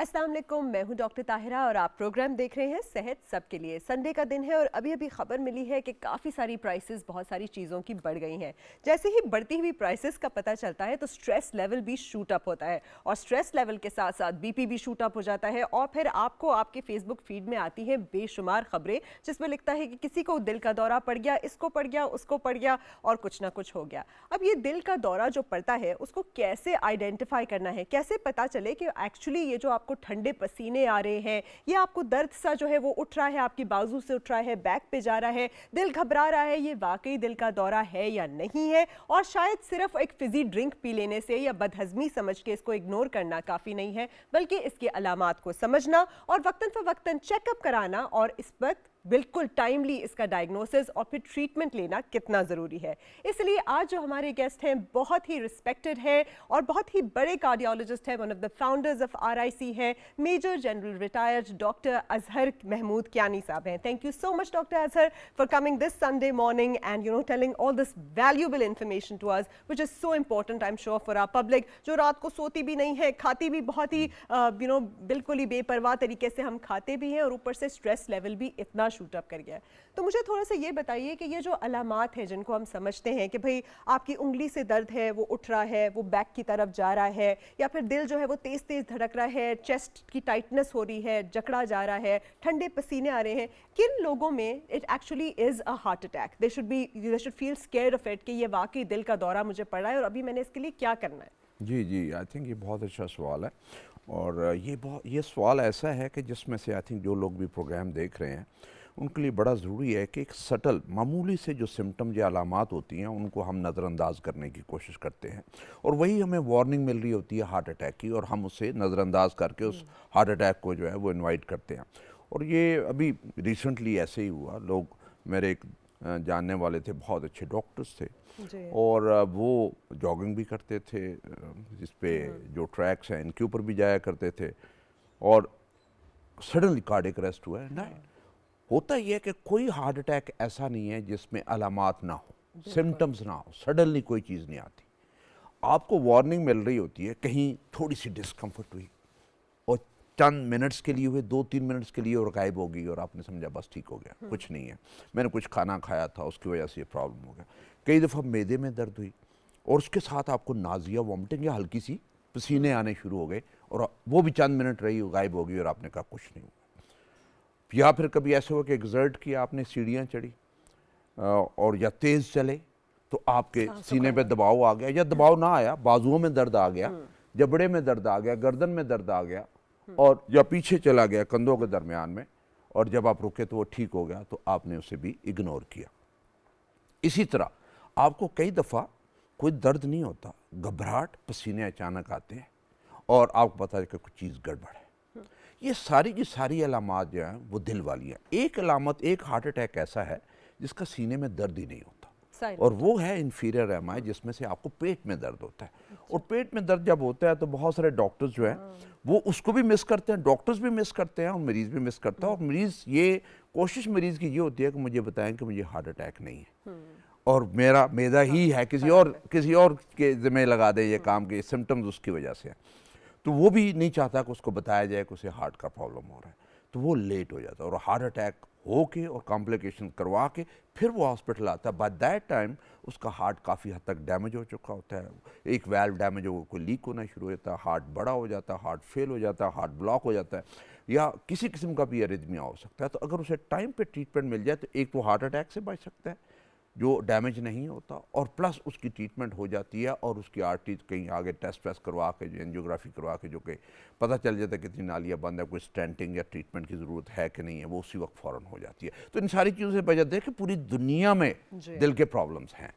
अस्सलाम वालेकुम, मैं हूं डॉक्टर ताहिरा और आप प्रोग्राम देख रहे हैं सेहत सबके लिए। संडे का दिन है और अभी अभी खबर मिली है कि काफ़ी सारी प्राइसेस बहुत सारी चीज़ों की बढ़ गई हैं। जैसे ही बढ़ती हुई प्राइसेस का पता चलता है तो स्ट्रेस लेवल भी शूट अप होता है और स्ट्रेस लेवल के साथ साथ बीपी भी शूट अप हो जाता है और फिर आपको आपके फेसबुक फीड में आती हैं बेशुमार खबरें जिसमें लिखता है कि किसी को दिल का दौरा पड़ गया, इसको पड़ गया, उसको पड़ गया और कुछ ना कुछ हो गया। अब ये दिल का दौरा जो पड़ता है उसको कैसे आइडेंटिफाई करना है, कैसे पता चले कि एक्चुअली ये जो आपको ठंडे पसीने आ रहे हैं, ये आपको दर्द सा जो है वो उठ रहा है, आपकी बाजू से उठ रहा है, बैक पे जा रहा है, दिल घबरा रहा है, ये वाकई दिल का दौरा है या नहीं है। और शायद सिर्फ एक फिजी ड्रिंक पी लेने से या बदहजमी समझ के इसको इग्नोर करना काफ़ी नहीं है, बल्कि इसके अलामात को समझना और वक्तन फ़वक्तन चेकअप कराना और इस पर बिल्कुल टाइमली इसका डायग्नोसिस और फिर ट्रीटमेंट लेना कितना ज़रूरी है। इसलिए आज जो हमारे गेस्ट हैं बहुत ही रिस्पेक्टेड है और बहुत ही बड़े कार्डियोलॉजिस्ट हैं, one of the founders of RIC हैं, major general retired doctor Azhar Mahmood Kiyani साहब हैं। Thank you so much doctor Azhar for coming this Sunday morning and telling all this valuable information to us which is so important I am sure for our public, जो रात को सोती भी नहीं है, खाती भी बहुत ही बिल्कुल ही बेपरवाह तरीके से हम खाते भी हैं और ऊपर से स्ट्रेस लेवल भी इतना शूट अप कर गया है। तो मुझे थोड़ा सा ये बताइए कि ये जो अलामात हैं जिनको हम समझते हैं कि भाई आपकी उंगली से दर्द है, वो उठ रहा है, वो बैक की तरफ जा रहा है, या फिर दिल जो है वो तेज तेज धड़क रहा है, चेस्ट की टाइटनेस हो रही है, जकड़ा जा रहा है, ठंडे पसीने आ रहे हैं, किन लोगों में it actually is a heart attack? They should feel scared of it कि ये वाकई दिल का दौरा मुझे पड़ रहा है और अभी मैंने इसके लिए क्या करना है। जी जी, आई थिंक ये बहुत अच्छा सवाल है। और ये सवाल ऐसा है कि जिसमें से आई थिंक जो लोग भी प्रोग्राम देख रहे हैं उनके लिए बड़ा ज़रूरी है कि एक सटल मामूली से जो सिम्टम या अलामात होती हैं उनको हम नज़रअंदाज करने की कोशिश करते हैं और वही हमें वार्निंग मिल रही होती है हार्ट अटैक की, और हम उसे नज़रअंदाज करके उस हार्ट अटैक को जो है वो इनवाइट करते हैं। और ये अभी रिसेंटली ऐसे ही हुआ। लोग, मेरे एक जानने वाले थे, बहुत अच्छे डॉक्टर्स थे और वो जॉगिंग भी करते थे, जिस पे जो ट्रैक्स हैं इनके ऊपर भी जाया करते थे, और सडनली कार्डियक अरेस्ट हुआ है ना। होता ही है कि कोई हार्ट अटैक ऐसा नहीं है जिसमें अलामात ना हो, सिम्टम्स ना हो, सडनली कोई चीज़ नहीं आती। आपको वार्निंग मिल रही होती है, कहीं थोड़ी सी डिस्कम्फर्ट हुई और चंद मिनट्स के लिए हुए, 2-3 मिनट्स के लिए, और गायब हो गई और आपने समझा बस ठीक हो गया, कुछ नहीं है, मैंने कुछ खाना खाया था उसकी वजह से ये प्रॉब्लम हो गया। कई दफ़ा मैदे में दर्द हुई और उसके साथ आपको नाजिया, वॉमिटिंग या हल्की सी पसीने आने शुरू हो गए और वो भी चंद मिनट रही, गायब हो गई और आपने कहा कुछ नहीं हुआ। या फिर कभी ऐसे हुआ कि एग्जर्ट किया आपने, सीढ़ियाँ चढ़ी और या तेज़ चले तो आपके सीने पे दबाव आ गया, या दबाव ना आया, बाजुओं में दर्द आ गया, जबड़े में दर्द आ गया, गर्दन में दर्द आ गया, और या पीछे चला गया कंधों के दरमियान में, और जब आप रुके तो वो ठीक हो गया तो आपने उसे भी इग्नोर किया। इसी तरह आपको कई दफ़ा कोई दर्द नहीं होता, घबराहट, पसीने अचानक आते हैं और आपको पता है कि कुछ चीज़ गड़बड़ है। ये सारी की सारी अलामात जो हैं वो दिल वाली हैं। एक अलामत, एक हार्ट अटैक ऐसा है जिसका सीने में दर्द ही नहीं होता, और वो है इन्फीरियर एमआई, जिसमें से आपको पेट में दर्द होता है। और पेट में दर्द जब होता है तो बहुत सारे डॉक्टर्स जो हैं वो उसको भी मिस करते हैं, डॉक्टर्स भी मिस करते हैं और मरीज़ भी मिस करता है। और मरीज़, ये कोशिश मरीज़ की ये होती है कि मुझे बताएं कि मुझे हार्ट अटैक नहीं है और मेरा मैदा ही है, किसी और के ज़िम्मे लगा दे ये काम के सिम्टम्स उसकी वजह से है। तो वो भी नहीं चाहता कि उसको बताया जाए कि उसे हार्ट का प्रॉब्लम हो रहा है, तो वो लेट हो जाता है और हार्ट अटैक हो के और कॉम्प्लिकेशन करवा के फिर वो हॉस्पिटल आता है। बाय दैट टाइम उसका हार्ट काफ़ी हद तक डैमेज हो चुका होता है, एक वाल्व डैमेज हो, कोई लीक होना शुरू हो जाता है, हार्ट बड़ा हो जाता है, हार्ट फेल हो जाता है, हार्ट ब्लॉक हो जाता है, या किसी किस्म का भी अरिथमिया हो सकता है। तो अगर उसे टाइम पे ट्रीटमेंट मिल जाए तो एक तो हार्ट अटैक से बच सकता है जो डैमेज नहीं होता, और प्लस उसकी ट्रीटमेंट हो जाती है और उसकी आर्टरीज कहीं आगे टेस्ट वेस्ट करवा के, जो एंजियोग्राफी करवा के, जो कि पता चल जाता है कितनी नालियाँ बंद है, कोई स्टेंटिंग या ट्रीटमेंट की ज़रूरत है कि नहीं है, वो उसी वक्त फ़ौरन हो जाती है। तो इन सारी चीज़ों से बचा दे कि पूरी दुनिया में दिल के प्रॉब्लम्स हैं,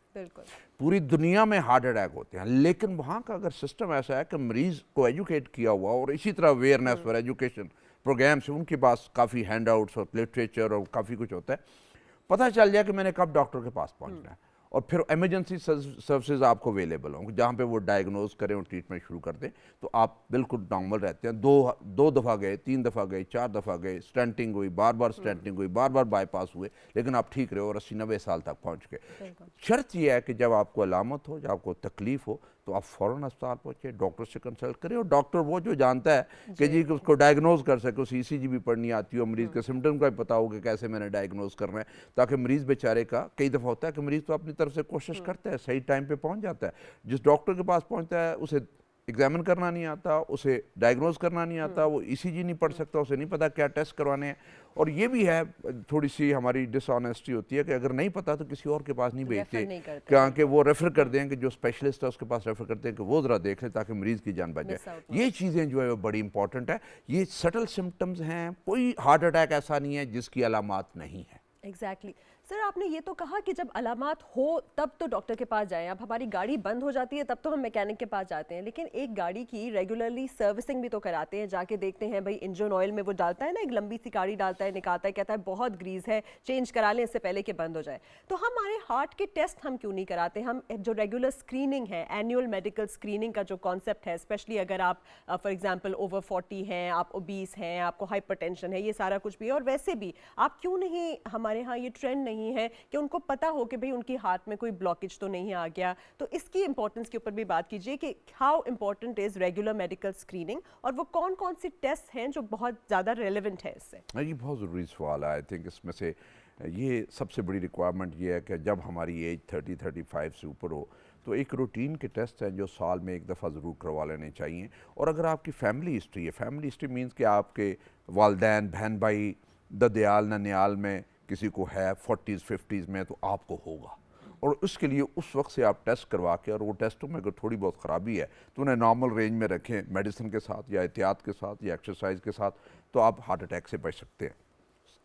पूरी दुनिया में हार्ट अटैक होते हैं, लेकिन वहाँ का अगर सिस्टम ऐसा है कि मरीज़ को एजुकेट किया हुआ और इसी तरह अवेयरनेस और एजुकेशन प्रोग्राम से उनके पास काफ़ी हैंड आउट्स और लिटरेचर और काफ़ी कुछ होता है, पता चल जाए कि मैंने कब डॉक्टर के पास पहुंचना है और फिर इमरजेंसी सर्विसेज आपको अवेलेबल हों जहाँ पे वो डायग्नोज करें और ट्रीटमेंट शुरू कर दें, तो आप बिल्कुल नॉर्मल रहते हैं। दो दफ़ा गए, 3 दफ़ा गए, 4 दफ़ा गए, स्टेंटिंग हुई, बार बार स्टेंटिंग हुई, बार बार बाईपास हुए, लेकिन आप ठीक रहे और 80-90 साल तक पहुँच गए। शर्त यह है कि जब आपको अलामत हो, जब आपको तकलीफ हो, तो आप फ़ौरन अस्पताल पहुँचे, डॉक्टर से कंसल्ट करें, और डॉक्टर वो जो जानता है कि जी उसको डायग्नोज कर सके, उसे ECG भी पढ़नी आती हो, मरीज़ के सिम्टम का भी पता हो कि कैसे मैंने डायग्नोज करना है, ताकि मरीज़ बेचारे का कई दफ़ा होता है कि मरीज़ तो अपनी तरफ से कोशिश करता है, सही टाइम पे पहुंच जाता है, जिस डॉक्टर के पास पहुंचता है उसे एग्जामिन करना नहीं आता, उसे डायग्नोज करना नहीं आता, वो ECG नहीं पढ़ सकता, उसे नहीं पता क्या टेस्ट करवाने हैं। और ये भी है थोड़ी सी हमारी डिसऑनेस्टी होती है कि अगर नहीं पता तो किसी और के पास नहीं भेजते, क्या कि वो रेफ़र कर दें कि जो स्पेशलिस्ट है उसके पास रेफ़र करते हैं कि वो ज़रा देख ले ताकि मरीज़ की जान बच जाए। ये चीज़ें जो है वो बड़ी इंपॉर्टेंट है। ये सटल सिम्टम्स हैं, कोई हार्ट अटैक ऐसा नहीं है जिसकी अलामात नहीं है। एग्जैक्टली सर, आपने ये तो कहा कि जब अलामात हो तब तो डॉक्टर के पास जाएं। अब हमारी गाड़ी बंद हो जाती है तब तो हम मैकेनिक के पास जाते हैं, लेकिन एक गाड़ी की रेगुलरली सर्विसिंग भी तो कराते हैं, जाके देखते हैं भाई इंजन ऑयल में वो डालता है ना, एक लंबी सी गाड़ी डालता है, निकालता है, कहता है बहुत ग्रीस है, चेंज करा लें इससे पहले कि बंद हो जाए। तो हमारे हार्ट के टेस्ट हम क्यों नहीं कराते? हम जो रेगुलर स्क्रीनिंग है, एनुअल मेडिकल स्क्रीनिंग का जो कॉन्सेप्ट है, स्पेशली अगर आप फॉर एग्जाम्पल ओवर 40 हैं, आप ओबीस हैं, आपको हाइपरटेंशन है, ये सारा कुछ भी है, और वैसे भी आप क्यों नहीं, हमारे यहाँ ये ट्रेंड नहीं है कि उनको पता हो कि भाई उनकी हार्ट में कोई ब्लॉकेज तो नहीं आ गया? तो इसकी इंपॉर्टेंस के ऊपर भी बात कीजिए कि how important is regular medical screening, और वो कौन कौन सी टेस्ट हैं जो बहुत ज़्यादा रेलेवेंट है इससे। ये बहुत ज़रूरी सवाल है। आई थिंक इसमें से ये सबसे बड़ी रिक्वायरमेंट ये है कि जब हमारी एज 30-35 से ऊपर हो तो एक रूटीन के टेस्ट हैं जो साल में एक दफ़ा ज़रूर करवा लेने चाहिए। और अगर आपकी फैमिली हिस्ट्री है, फैमिली हिस्ट्री मीन्स कि आपके वालदैन, बहन भाई, ददयाल ननियाल में किसी को है 40s 50s में, तो आपको होगा। और उसके लिए उस वक्त से आप टेस्ट करवा के, और वो टेस्टों में अगर थोड़ी बहुत ख़राबी है तो उन्हें नॉर्मल रेंज में रखें, मेडिसिन के साथ या एहतियात के साथ या एक्सरसाइज के साथ, तो आप हार्ट अटैक से बच सकते हैं।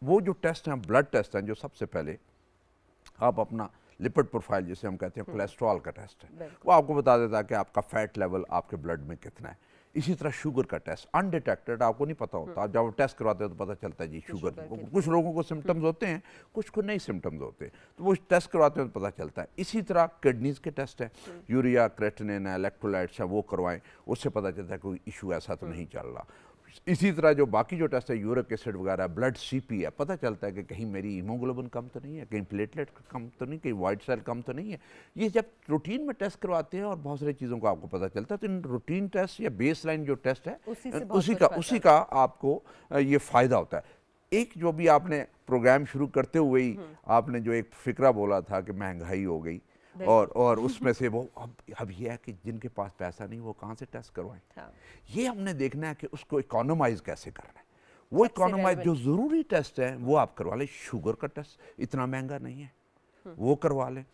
वो जो टेस्ट हैं, ब्लड टेस्ट हैं, जो सबसे पहले आप अपना लिपिड प्रोफाइल जिसे हम कहते हैं कोलेस्ट्रॉल का टेस्ट है, वो आपको बता देता है कि आपका फैट लेवल आपके ब्लड में कितना है। इसी तरह शुगर का टेस्ट अनडिटेक्टेड, आपको नहीं पता होता, जब आप टेस्ट करवाते हो तो पता चलता है जी शुगर। कुछ लोगों को सिम्टम्स होते हैं, कुछ को नहीं सिम्टम्स होते, तो वो टेस्ट करवाते हैं तो पता चलता है। इसी तरह किडनीज के टेस्ट हैं, यूरिया, क्रेटिनिन, इलेक्ट्रोलाइट्स हैं, वो करवाएं, उससे पता चलता है कोई इशू ऐसा तो नहीं चल रहा। इसी तरह जो बाकी जो टेस्ट है, यूरिक एसिड वगैरह, ब्लड CP है, पता चलता है कि कहीं मेरी हीमोग्लोबिन कम तो नहीं है, कहीं प्लेटलेट कम तो नहीं, कहीं वाइट सेल कम तो नहीं है। ये जब रूटीन में टेस्ट करवाते हैं और बहुत सारी चीज़ों को आपको पता चलता है, तो इन रूटीन टेस्ट या बेस लाइन जो टेस्ट है उसी का आपको ये फ़ायदा होता है। एक जो भी आपने प्रोग्राम शुरू करते हुए ही आपने जो एक फ़िक्रा बोला था कि महंगाई हो गई, और उसमें से वो अब ये है कि जिनके पास पैसा नहीं वो कहाँ से टेस्ट करवाएं। हाँ। ये हमने देखना है कि उसको इकोनोमाइज कैसे करना है। वो इकोनोमाइज जो ज़रूरी टेस्ट है वो आप करवा लें। शुगर का टेस्ट इतना महंगा नहीं है, वो करवा लें।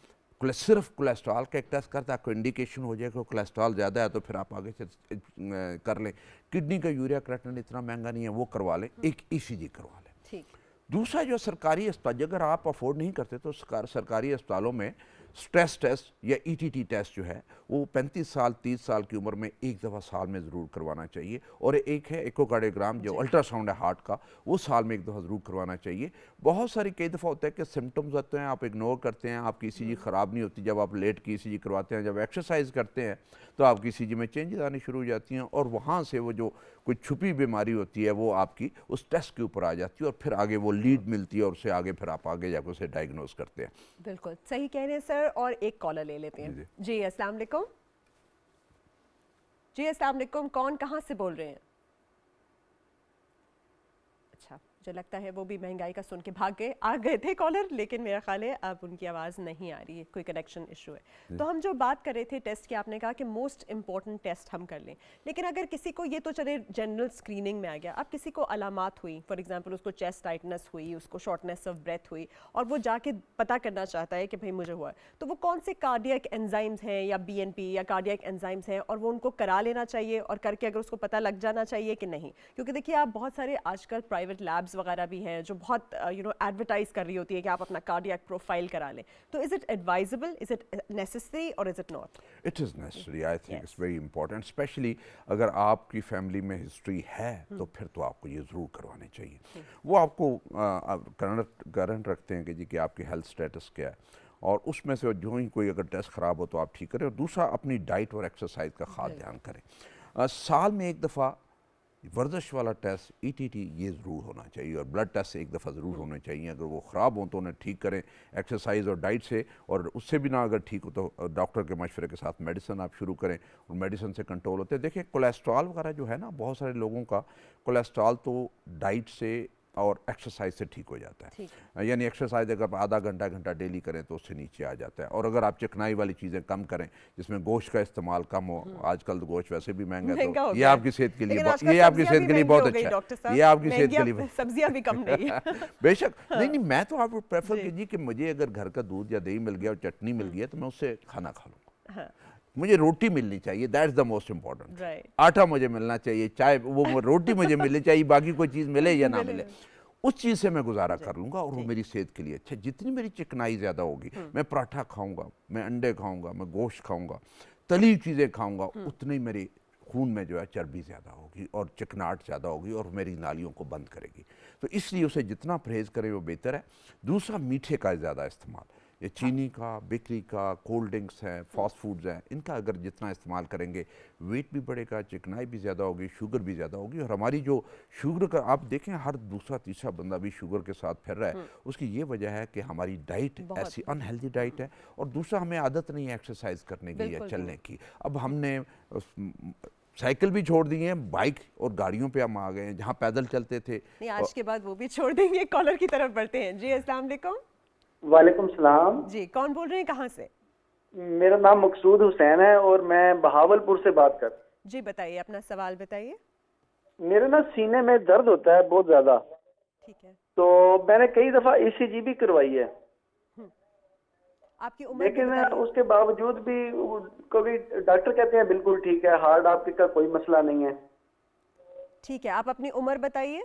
सिर्फ कोलेस्ट्रॉल का एक टेस्ट करता है, आपको इंडिकेशन हो जाए कि कोलेस्ट्रॉल ज़्यादा है तो फिर आप आगे से कर लें। किडनी का यूरिया क्रेटिनिन इतना महंगा नहीं है, वो करवा लें। एक ECG करवा लें। दूसरा जो सरकारी अस्पताल, अगर आप अफोर्ड नहीं करते तो सरकारी अस्पतालों में स्ट्रेस टेस्ट या ETT टेस्ट जो है वो 35 साल 30 साल की उम्र में एक दफ़ा साल में ज़रूर करवाना चाहिए। और एक है इकोकार्डियोग्राम जो अल्ट्रासाउंड है हार्ट का, वो साल में एक दफ़ा ज़रूर करवाना चाहिए। बहुत सारी कई दफ़ा होता है कि सिम्टम्स आते हैं, आप इग्नोर करते हैं, आपकी ECG ख़राब नहीं होती। जब आप लेट की ECG करवाते हैं, जब एक्सरसाइज करते हैं तो आपकी ECG में चेंजेस आनी शुरू हो जाती हैं, और वहाँ से वो जो कोई छुपी बीमारी होती है वो आपकी उस टेस्ट के ऊपर आ जाती है, और फिर आगे वो लीड मिलती है, और उससे आगे फिर आप आगे जाकर उसे डायग्नोज करते हैं। बिल्कुल सही कह रहे हैं सर। और एक कॉलर ले लेते हैं। जी अस्सलाम वालेकुम। जी अस्सलाम वालेकुम, कौन कहाँ से बोल रहे हैं? अच्छा, मुझे लगता है वो भी महंगाई का सुन के आ गए थे कॉलर, लेकिन मेरा ख्याल है अब उनकी आवाज़ नहीं आ रही है, कोई कनेक्शन इशू है। तो हम जो बात कर रहे थे टेस्ट की, आपने कहा कि मोस्ट इंपॉर्टेंट टेस्ट हम कर लें, लेकिन अगर किसी को, ये तो चले जनरल स्क्रीनिंग में आ गया, अब किसी को अलामात हुई, फॉर एग्जांपल उसको चेस्ट टाइटनेस हुई, उसको शॉर्टनेस ऑफ ब्रेथ हुई, और वो जाके पता करना चाहता है कि भाई मुझे हुआ है, तो वो कौन से कार्डियक एंजाइम्स हैं या BNP या कार्डियक एंजाइम्स हैं, और वो उनको करा लेना चाहिए, और करके अगर उसको पता लग जाना चाहिए कि नहीं? क्योंकि देखिए आप बहुत सारे आजकल प्राइवेट लैब्स वगैरह भी हैं जो बहुत एडवर्टाइज कर रही होती है कि आप अपना कार्डियक प्रोफाइल करा लें। तो is it advisable, is it necessary, और is it not? It is necessary. I think it's very important, specially अगर आपकी फैमिली में हिस्ट्री है तो फिर तो आपको ये ज़रूर करवाने चाहिए। वो आपको करंट रखते हैं कि जी कि आपकी हेल्थ स्टेटस क्या है, और उसमें से जो ही कोई अगर टेस्ट ख़राब हो तो आप ठीक करें। और दूसरा, अपनी डाइट और एक्सरसाइज का ख़ास ध्यान करें। साल में एक दफ़ा वर्जिश वाला टेस्ट ईटीटी ये ज़रूर होना चाहिए, और ब्लड टेस्ट एक दफ़ा ज़रूर होने चाहिए। अगर वो ख़राब हो तो उन्हें ठीक करें एक्सरसाइज और डाइट से, और उससे भी ना अगर ठीक हो तो डॉक्टर के मशवरे के साथ मेडिसिन आप शुरू करें, और मेडिसिन से कंट्रोल होते हैं। देखिए, कोलेस्ट्रॉल वगैरह जो है ना, बहुत सारे लोगों का कोलेस्ट्रॉल तो डाइट से और एक्सरसाइज से ठीक हो जाता ठीक है। यानी एक्सरसाइज अगर आप आधा घंटा डेली करें तो उससे नीचे आ जाता है। और अगर आप चिकनाई वाली चीज़ें कम करें, जिसमें गोश्त का इस्तेमाल कम हो, आजकल तो गोश्त वैसे भी महंगा है, महंगा हो तो ये गया है। आपकी सेहत के लिए लेकिन आजकल ये आपकी सब्जियां सेहत भी के लिए महंगी बहुत हो गई अच्छा डॉक्टर है। साहब, ये आपकी सेहत के लिए सब्जियां भी कम नहीं है। बेशक नहीं नहीं, मैं तो आपको प्रेफर जी। कीजिए कि मुझे अगर घर का दूध या दही मिल गया और चटनी मिल गई है तो मैं उससे खाना खा लूँगा। हाँ, मुझे रोटी मिलनी चाहिए, that's the most important. Right. आटा मुझे मिलना चाहिए, चाय वो रोटी मुझे मिलनी चाहिए, बाकी कोई चीज़ मिले या ना मिले, उस चीज़ से मैं गुजारा कर लूँगा, और वो जी। मेरी सेहत के लिए अच्छा। जितनी मेरी चिकनाई ज़्यादा होगी, मैं पराठा खाऊंगा, मैं अंडे खाऊंगा, मैं गोश्त खाऊंगा, तली चीज़ें खाऊंगा, उतनी मेरी खून में जो है चर्बी ज़्यादा होगी और चिकनाहट ज़्यादा होगी और मेरी नालियों को बंद करेगी। तो इसलिए उसे जितना परहेज़ करें वो बेहतर है। दूसरा, मीठे का ज़्यादा इस्तेमाल, ये चीनी का, बेकरी का, कोल्ड ड्रिंक्स हैं, फास्ट फूड्स हैं, इनका अगर जितना इस्तेमाल करेंगे वेट भी बढ़ेगा, चिकनाई भी ज़्यादा होगी, शुगर भी ज़्यादा होगी। और हमारी जो शुगर का, आप देखें हर दूसरा तीसरा बंदा भी शुगर के साथ फिर रहा है, उसकी ये वजह है कि हमारी डाइट ऐसी अनहेल्दी डाइट है, और दूसरा, हमें आदत नहीं है एक्सरसाइज करने की या बिल्कुल चलने की। अब हमने साइकिल भी छोड़ दी है, बाइक और गाड़ियों पे हम आ गए हैं, जहाँ पैदल चलते थे। नहीं, आज के बाद वो भी छोड़ देंगे। कॉलर की तरफ बढ़ते हैं। जी, अस्सलाम वालेकुम। वालेकुम सलाम। जी, कौन बोल रहे हैं, कहाँ से? मेरा नाम मकसूद हुसैन है और मैं बहावलपुर से बात कर। जी, बताइए, अपना सवाल बताइए। मेरे ना सीने में दर्द होता है बहुत ज्यादा, ठीक है। तो मैंने कई दफा ईसीजी भी करवाई है, आपकी उम्र भी लेकिन बताइए। उसके बावजूद भी कभी डॉक्टर कहते हैं बिल्कुल ठीक है, हार्ट आपके का कोई मसला नहीं है। ठीक है, आप अपनी उम्र बताइए।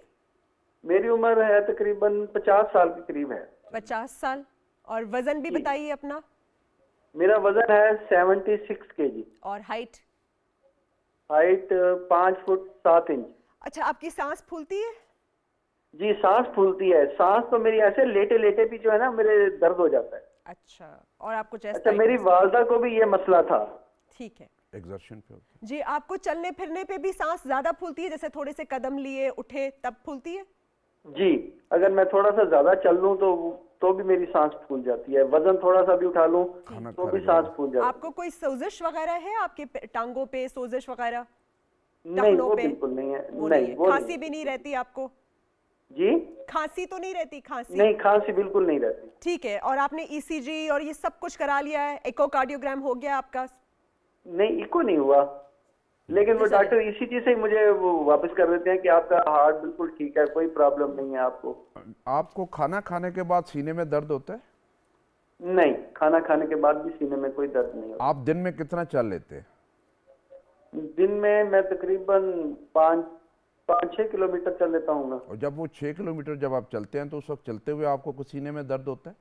मेरी उम्र है तकरीबन 50 साल के करीब है। 50 साल। और वजन भी जी। बताइए अपना। मेरा वजन है 76 केजी, और हाइट? Height 5 foot 7 inch. अच्छा, आपकी सांस फूलती है? जी, सांस फूलती है। सांस तो मेरी ऐसे लेटे लेटे भी जो है ना मेरे दर्द हो जाता है। अच्छा, और आपको चेस्ट अच्छा, मेरी टाइटनेस? वालदा को भी ये मसला था। ठीक है एग्जर्शन पे होता है। जी। आपको चलने फिरने पे भी सांस ज्यादा फूलती है, जैसे थोड़े से कदम लिए उठे तब फूलती है? जी, अगर मैं थोड़ा सा ज्यादा चल लूं तो भी मेरी सांस फूल जाती है। वजन थोड़ा सा भी उठा लूं खाना तो भी खाने के सांस बाद। फूल जाती आपको कोई सोजिश वगैरह है आपके टांगों पे, सोजिश वगैरह है। नहीं, टखनों वो पे? बिल्कुल नहीं है। वो नहीं, नहीं है। वो खांसी नहीं। भी नहीं रहती आपको? जी, खांसी तो नहीं रहती? खांसी नहीं, खांसी बिल्कुल नहीं रहती। ठीक है। और आपने ईसीजी और ये सब कुछ करा लिया है, इकोकार्डियोग्राम हो गया आपका? नहीं, इको नहीं हुआ, लेकिन वो चलिए। डॉक्टर ईसीजी से ही मुझे वो वापस कर देते हैं कि आपका हार्ट बिल्कुल ठीक है, कोई प्रॉब्लम नहीं है आपको। आपको खाना खाने के बाद सीने में दर्द होता है? नहीं, खाना खाने के बाद भी सीने में कोई दर्द नहीं होता। आप दिन में कितना चल लेते हैं? दिन में मैं तकरीबन 5-6 किलोमीटर चल लेता हूँ। और जब वो 6 किलोमीटर जब आप चलते हैं तो उस वक्त चलते हुए आपको कुछ सीने में दर्द होता है?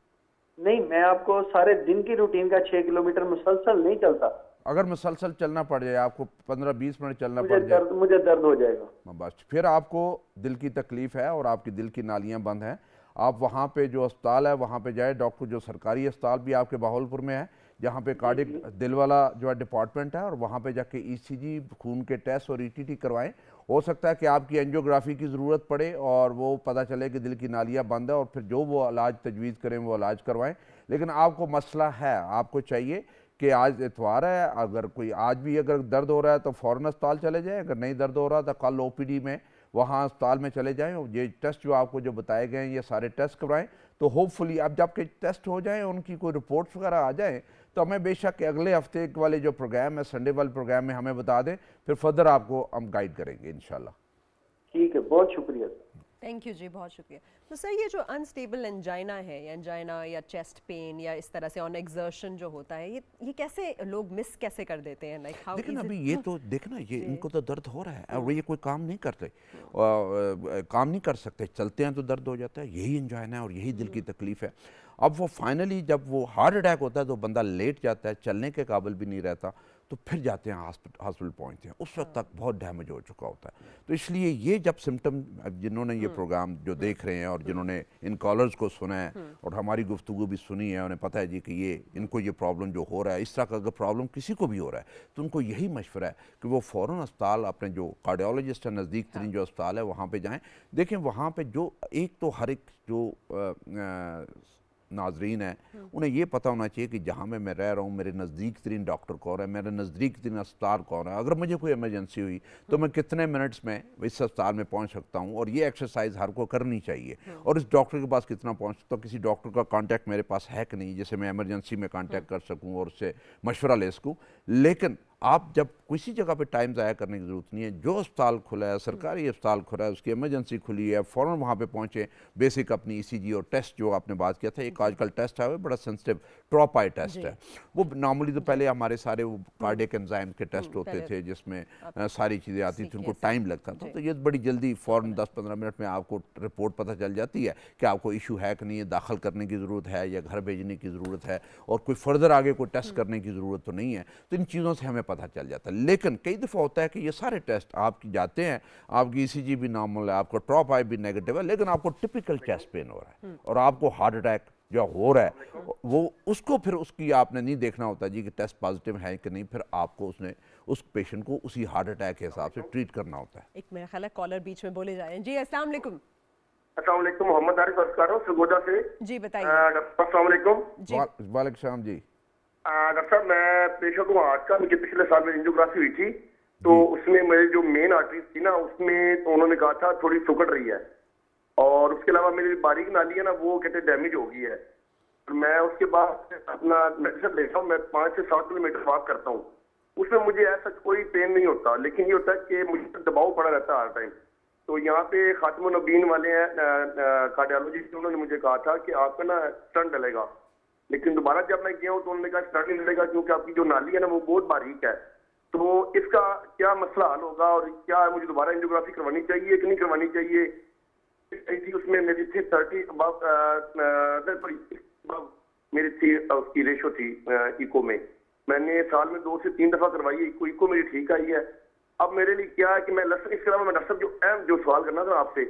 नहीं, मैं आपको सारे दिन की रूटीन का 6 किलोमीटर मुसलसल नहीं चलता। अगर मुसलसल चलना पड़ जाए, आपको 15-20 मिनट चलना पड़ जाए, मुझे दर्द हो जाएगा। बस फिर आपको दिल की तकलीफ है और आपकी दिल की नालियां बंद हैं। आप वहाँ पे जो अस्पताल है वहाँ पे जाए, डॉक्टर जो सरकारी अस्पताल भी आपके बहावलपुर में है, जहाँ पे कार्डिक दिल वाला जो है डिपार्टमेंट है, और वहाँ पे जाके ईसीजी, खून के टेस्ट और ईटीटी करवाएं। हो सकता है कि आपकी एंजियोग्राफी की ज़रूरत पड़े और वो पता चले कि दिल की नालियाँ बंद है, और फिर जो वो इलाज तजवीज़ करें वो इलाज करवाएं। लेकिन आपको मसला है, आपको चाहिए कि आज इतवार है, अगर कोई आज भी अगर दर्द हो रहा है तो फ़ौरन अस्पताल चले जाएं, अगर नहीं दर्द हो रहा तो कल ओपीडी में वहाँ अस्पताल में चले जाएं, और ये टेस्ट जो आपको जो बताए गए हैं ये सारे टेस्ट करवाएं। तो होपफुली अब जब के टेस्ट हो जाएं, उनकी कोई रिपोर्ट्स वगैरह आ जाएं, तो हमें बेशक अगले हफ्ते वाले जो प्रोग्राम है, संडे वाले प्रोग्राम में हमें बता दें, फिर फर्दर आपको हम गाइड करेंगे इंशाल्लाह। ठीक है, बहुत शुक्रिया। थैंक यू जी, बहुत शुक्रिया। तो सर, ये जो अनस्टेबल एंजाइना है, या एंजाइना या चेस्ट पेन या इस तरह से ऑन एक्सर्शन जो होता है, ये कैसे लोग मिस कैसे कर देते हैं? लाइक हाउ लेकिन अभी ये तो देखना, ये इनको तो दर्द हो रहा है और ये कोई काम नहीं करते, काम नहीं कर सकते, चलते हैं तो दर्द हो जाता है। यही एंजाइना है और यही दिल की तकलीफ है। अब वो फाइनली जब वो हार्ट अटैक होता है तो बंदा लेट जाता है, चलने के काबिल भी नहीं रहता, तो फिर जाते हैं हॉस्पिटल पहुंचते हैं, उस वक्त तक बहुत डैमेज हो चुका होता है। तो इसलिए ये जब सिम्टम, जिन्होंने ये प्रोग्राम जो देख रहे हैं और जिन्होंने इन कॉलर्स को सुना है और हमारी गुफ्तगू भी सुनी है, उन्हें पता है जी कि ये इनको ये प्रॉब्लम जो हो रहा है, इस तरह का अगर प्रॉब्लम किसी को भी हो रहा है तो उनको यही मशवरा है कि वो फ़ौरन अस्पताल, अपने जो कार्डियोलॉजिस्ट है नज़दीक तरीन जो अस्पताल है वहाँ पर जाएँ। देखें वहाँ पर जो एक तो हर एक जो नाजरीन है उन्हें ये पता होना चाहिए कि जहाँ मैं रह रहा हूँ मेरे नज़दीक तरीन डॉक्टर कौन है, मेरे नज़दीक तरीन अस्पताल कौन है, अगर मुझे कोई इमरजेंसी हुई तो मैं कितने मिनट्स में इस अस्पताल में पहुँच सकता हूँ। और ये एक्सरसाइज हर को करनी चाहिए। और इस डॉक्टर के पास कितना पहुँच सकता हूँ, किसी डॉक्टर का कॉन्टैक्ट मेरे पास है कि नहीं जिसे मैं इमरजेंसी में कॉन्टैक्ट कर सकूँ और उससे मशवरा ले सकूँ। लेकिन आप जब किसी जगह पे टाइम ज़ाया करने की ज़रूरत नहीं है, जो अस्पताल खुला है, सरकारी अस्पताल खुला है, उसकी इमरजेंसी खुली है, फ़ौरन वहाँ पे पहुँचे, बेसिक अपनी ईसीजी और टेस्ट जो आपने बात किया था, एक आजकल टेस्ट है वो बड़ा सेंसिटिव ड्रॉप आई टेस्ट है। वो नॉर्मली तो पहले हमारे सारे वो कार्डियक एंजाइम के टेस्ट होते थे जिसमें सारी चीज़ें आती थी, उनको टाइम लगता था। तो ये बड़ी जल्दी फ़ौरन 10-15 मिनट में आपको रिपोर्ट पता चल जाती है कि आपको इशू है कि नहीं है, दाखिल करने की ज़रूरत है या घर भेजने की ज़रूरत है और कोई फर्दर आगे कोई टेस्ट करने की ज़रूरत तो नहीं है। तो इन चीज़ों से हमें पता चल जाता है। लेकिन कई दफ़ा होता है कि ये सारे टेस्ट आपकी जाते हैं, आपकी ईसीजी भी नॉर्मल है, आपका ड्रॉप आई भी नेगेटिव है, लेकिन आपको टिपिकल चेस्ट पेन हो रहा है और आपको हार्ट अटैक जो हो रहा है वो उसको फिर उसकी आपने नहीं देखना होता जी कि टेस्ट पॉजिटिव है कि नहीं, फिर आपको उसने उस पेशेंट को उसी हार्ट अटैक के हिसाब से ट्रीट करना होता है। एक मेरा ख्याल है कॉलर बीच में बोले जा रहे हैं। जी अस्सलाम वालेकुम। अस्सलाम वालेकुम, मोहम्मद आरिफ बात कर रहा हूँ सरगोदा से। जी बताइए। डॉक्टर अस्सलाम वालेकुम। जी वालेकुम सलाम जी। डॉक्टर साहब मैं पेशेंट हूँ हार्ट का, मुझे पिछले साल में एंजियोग्राफी हुई थी, तो उसमें मेरी जो मेन आर्टरी थी ना उसमें तो उन्होंने कहा था थोड़ी सुकड़ रही है और उसके अलावा मेरी बारीक नाली है ना वो कहते डैमेज हो गई है। तो मैं उसके बाद अपना मेडिसिन लेता हूँ, मैं 5 से 7 किलोमीटर वॉक करता हूँ, उसमें मुझे ऐसा कोई पेन नहीं होता, लेकिन ये होता है कि मुझे दबाव पड़ा रहता है हर टाइम। तो यहाँ पे खातिमुन नबीन वाले हैं कार्डियोलॉजिस्ट, उन्होंने मुझे कहा था कि आपका ना स्टंट डलेगा, लेकिन दोबारा जब मैं गया हूँ तो उन्होंने कहा स्टंट नहीं डलेगा क्योंकि आपकी जो नाली है ना वो बहुत बारीक है। तो इसका क्या मसला हल होगा और क्या मुझे दोबारा एंजियोग्राफी करवानी चाहिए कि नहीं करवानी चाहिए? थी उसमें मेरी थी 30 मेरी थी उसकी रेशो थी इको में, मैंने साल में 2 से 3 दफा करवाई है, इको मेरी ठीक आई है। अब मेरे लिए क्या है कि मैं लहसन, इसके अलावा मैं डॉक्टर जो अहम जो सवाल करना था आपसे,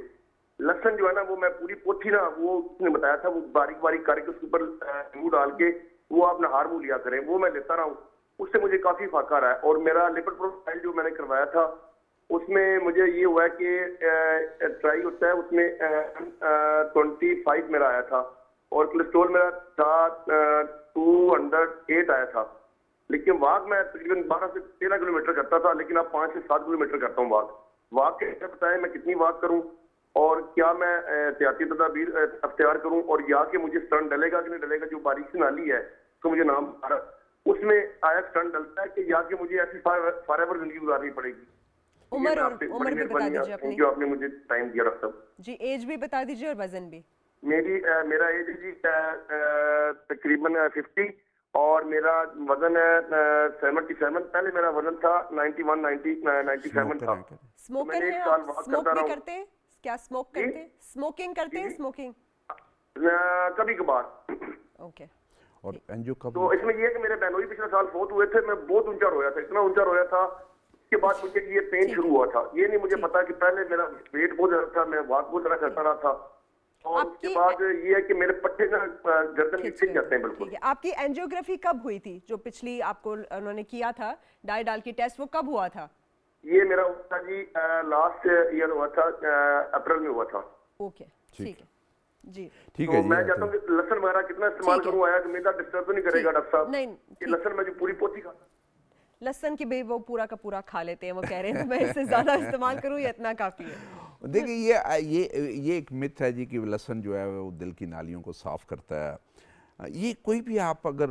लहसन जो है ना वो मैं पूरी पोथी ना वो उसने बताया था वो बारीक बारीक करके उसके ऊपर नींबू डाल के वो आप नहार मुंह लिया करें, वो मैं लेता रहा हूँ, उससे मुझे काफी फायदा रहा है। और मेरा लिपिड प्रोफाइल जो मैंने करवाया था उसमें मुझे ये हुआ है कि ट्राई होता है उसमें 25 मेरा आया था और कोलेस्ट्रॉल मेरा था 208 आया था, लेकिन वॉक मैं तकरीबन 12 से 13 किलोमीटर करता था, लेकिन अब 5 से 7 किलोमीटर करता हूँ वॉक के बताएं मैं कितनी वॉक करूँ और क्या मैं एहतियाती तदाबीर अख्तियार करूँ और या कि मुझे स्टंट डलेगा कि नहीं डलेगा? जो बारीक सी नाली है तो मुझे नाम आ रहा उसमें आया स्टंट डलता है कि या कि मुझे ऐसी फॉरएवर जिंदगी गुजारनी पड़ेगी? उम्र भी बता दीजिए अपनी। जो आपने मुझे टाइम दिया डॉक्टर साहब। जी एज भी बता दीजिए और वजन भी। मेरा एज जी तकरीबन 50 और मेरा वजन है 77। पहले मेरा वजन था 97 था। स्मोकर हैं आप? स्मोक भी करते हैं क्या? स्मोक करते हैं? स्मोकिंग करते हैं? स्मोकिंग कभी कभार। ओके। और एंजियो कब? तो इसमें ये है कि मेरे बहनोई पिछले साल फोत हुए थे, मैं बहुत ऊंचा रोया था, इतना ऊंचा रोया था, उसके बाद मुझे ये पेन शुरू हुआ था। ये नहीं मुझे पता कि पहले मेरा वेट बहुत ज्यादा था, मैं वॉक बहुत ज्यादा करता रहा था और उसके बाद ये है कि मेरे पट्टे ना गर्दन में खिंच जाते हैं बिल्कुल। ठीक है। आपकी एंजियोग्राफी कब हुई थी? जो पिछली आपको उन्होंने किया था डाई डाल की टेस्ट, वो कब हुआ था? ये मेरा हुआ था जी लास्ट ईयर हुआ था, अप्रैल में हुआ था। ओके ठीक है जी। ठीक तो है जी। मैं चाहता हूँ कि लहसन वगैरह कितना इस्तेमाल करूँ, आया कि मेरा डिस्टर्ब तो नहीं करेगा डॉक्टर साहब? नहीं, कि लहसन में जो पूरी पोथी खाता लहसन की भी वो पूरा का पूरा खा लेते हैं, वो कह रहे हैं तो मैं इससे ज्यादा इस्तेमाल करूँ या इतना काफी है? देखिए ये एक मिथ है जी कि लहसुन जो है वो दिल की नालियों को साफ़ करता है। ये कोई भी आप अगर